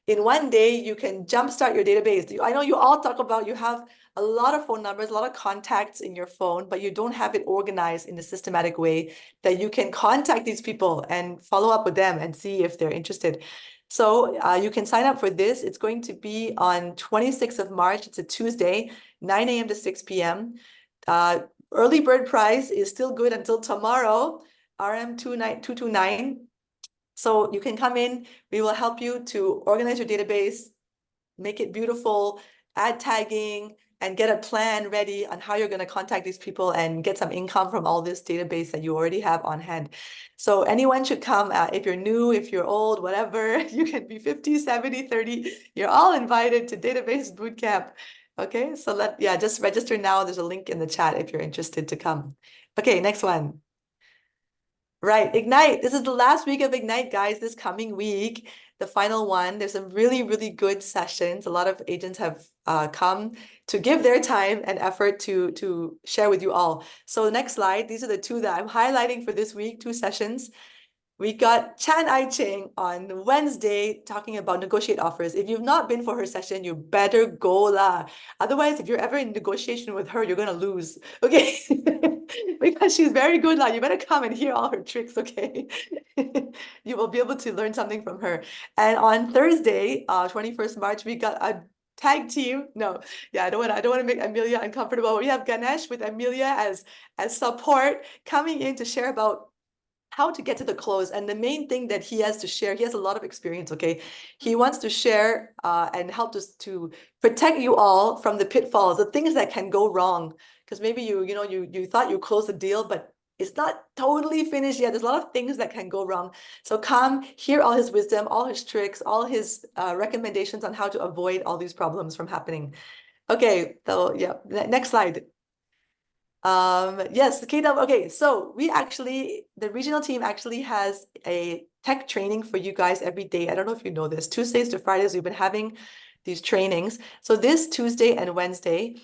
[SPEAKER 1] In one day, you can jumpstart your database. I know you all talk about you have a lot of phone numbers, a lot of contacts in your phone, but you don't have it organized in a systematic way that you can contact these people and follow up with them and see if they're interested. So you can sign up for this. It's going to be on 26th of March. It's a Tuesday, 9 a.m. to 6 p.m. Early bird price is still good until tomorrow, RM 229. So you can come in, we will help you to organize your database, make it beautiful, add tagging, and get a plan ready on how you're going to contact these people and get some income from all this database that you already have on hand. So anyone should come. If you're new, if you're old, whatever, you can be 50, 70, 30. You're all invited to Database Bootcamp. Okay, so just register now. There's a link in the chat if you're interested to come. Okay, next one. Right, Ignite. This is the last week of Ignite, guys, this coming week, the final one. There's some really, really good sessions. A lot of agents have come to give their time and effort to share with you all. So the next slide, these are the two that I'm highlighting for this week, 2 sessions. We got Chan Ai Ching on Wednesday talking about negotiate offers. If you've not been for her session, you better go lah. Otherwise, if you're ever in negotiation with her, you're gonna lose. Okay. Because she's very good lah. You better come and hear all her tricks, okay? You will be able to learn something from her. And on Thursday, 21st March, we got a tag team. No, yeah, I don't want to make Amelia uncomfortable. We have Ganesh with Amelia as support coming in to share about how to get to the close. And the main thing that he has to share, he has a lot of experience, okay? He wants to share and help us to protect you all from the pitfalls, the things that can go wrong. Because maybe you thought you closed the deal, but it's not totally finished yet. There's a lot of things that can go wrong. So come hear all his wisdom, all his tricks, all his recommendations on how to avoid all these problems from happening. Okay, so yeah, next slide. Yes, the KW. Okay, so the regional team actually has a tech training for you guys every day. I don't know if you know this. Tuesdays to Fridays, we've been having these trainings. So this Tuesday and Wednesday,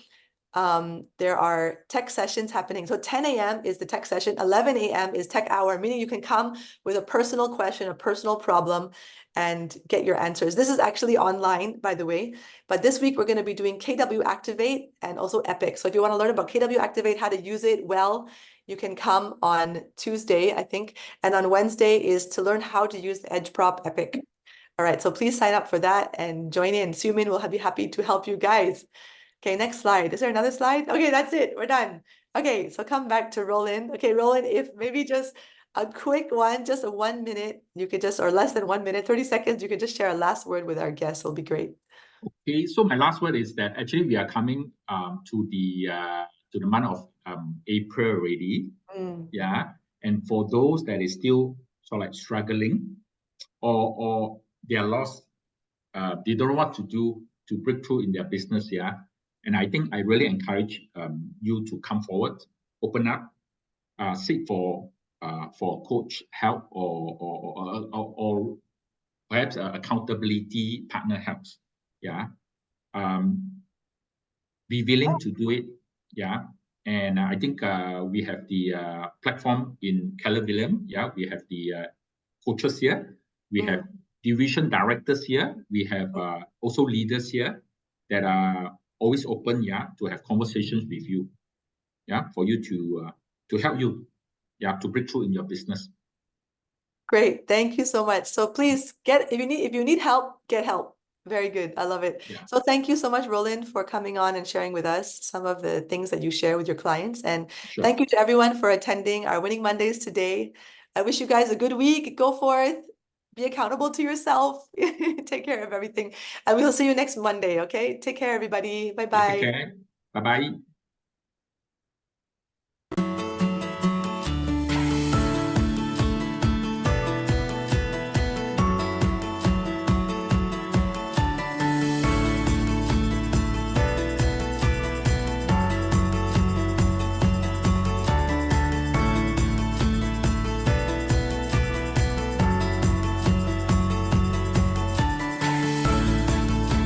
[SPEAKER 1] there are tech sessions happening. So 10 a.m. is the tech session, 11 a.m. is tech hour, meaning you can come with a personal question, a personal problem, and get your answers. This is actually online, by the way, but this week we're going to be doing KW Activate and also Epic. So if you want to learn about KW Activate, how to use it well, you can come on Tuesday, I think, and on Wednesday is to learn how to use the Edge Prop Epic. All right, so please sign up for that and join in. Sumin will be happy to help you guys. Okay, next slide. Is there another slide? Okay, that's it. We're done. Okay, so come back to Roland. Okay, Roland, if maybe just a quick one, just a 1 minute, you could just, or less than 1 minute, 30 seconds, you could just share a last word with our guests. It'll be great.
[SPEAKER 2] Okay, so my last word is that actually we are coming to the month of April already. Yeah. And for those that is still sort of like struggling, or they are lost, they don't know what to do to break through in their business. Yeah, and I think I really encourage you to come forward, open up, seek for coach help or perhaps accountability partner helps. Yeah, be willing to do it. Yeah, and I think we have the platform in Keller Williams. Yeah, we have the coaches here. We have division directors here. We have also leaders here that are always open, yeah, to have conversations with you, yeah, for you to help you, yeah, to break through in your business.
[SPEAKER 1] Great. Thank you so much. So please if you need help, get help. Very good. I love it.
[SPEAKER 2] Yeah.
[SPEAKER 1] So thank you so much, Roland, for coming on and sharing with us some of the things that you share with your clients. And
[SPEAKER 2] Sure.
[SPEAKER 1] thank you to everyone for attending our Winning Mondays today. I wish you guys a good week. Go forth. Be accountable to yourself. Take care of everything. And we'll see you next Monday, okay? Take care, everybody.
[SPEAKER 2] Take
[SPEAKER 1] Bye-bye.
[SPEAKER 2] care. Bye-bye.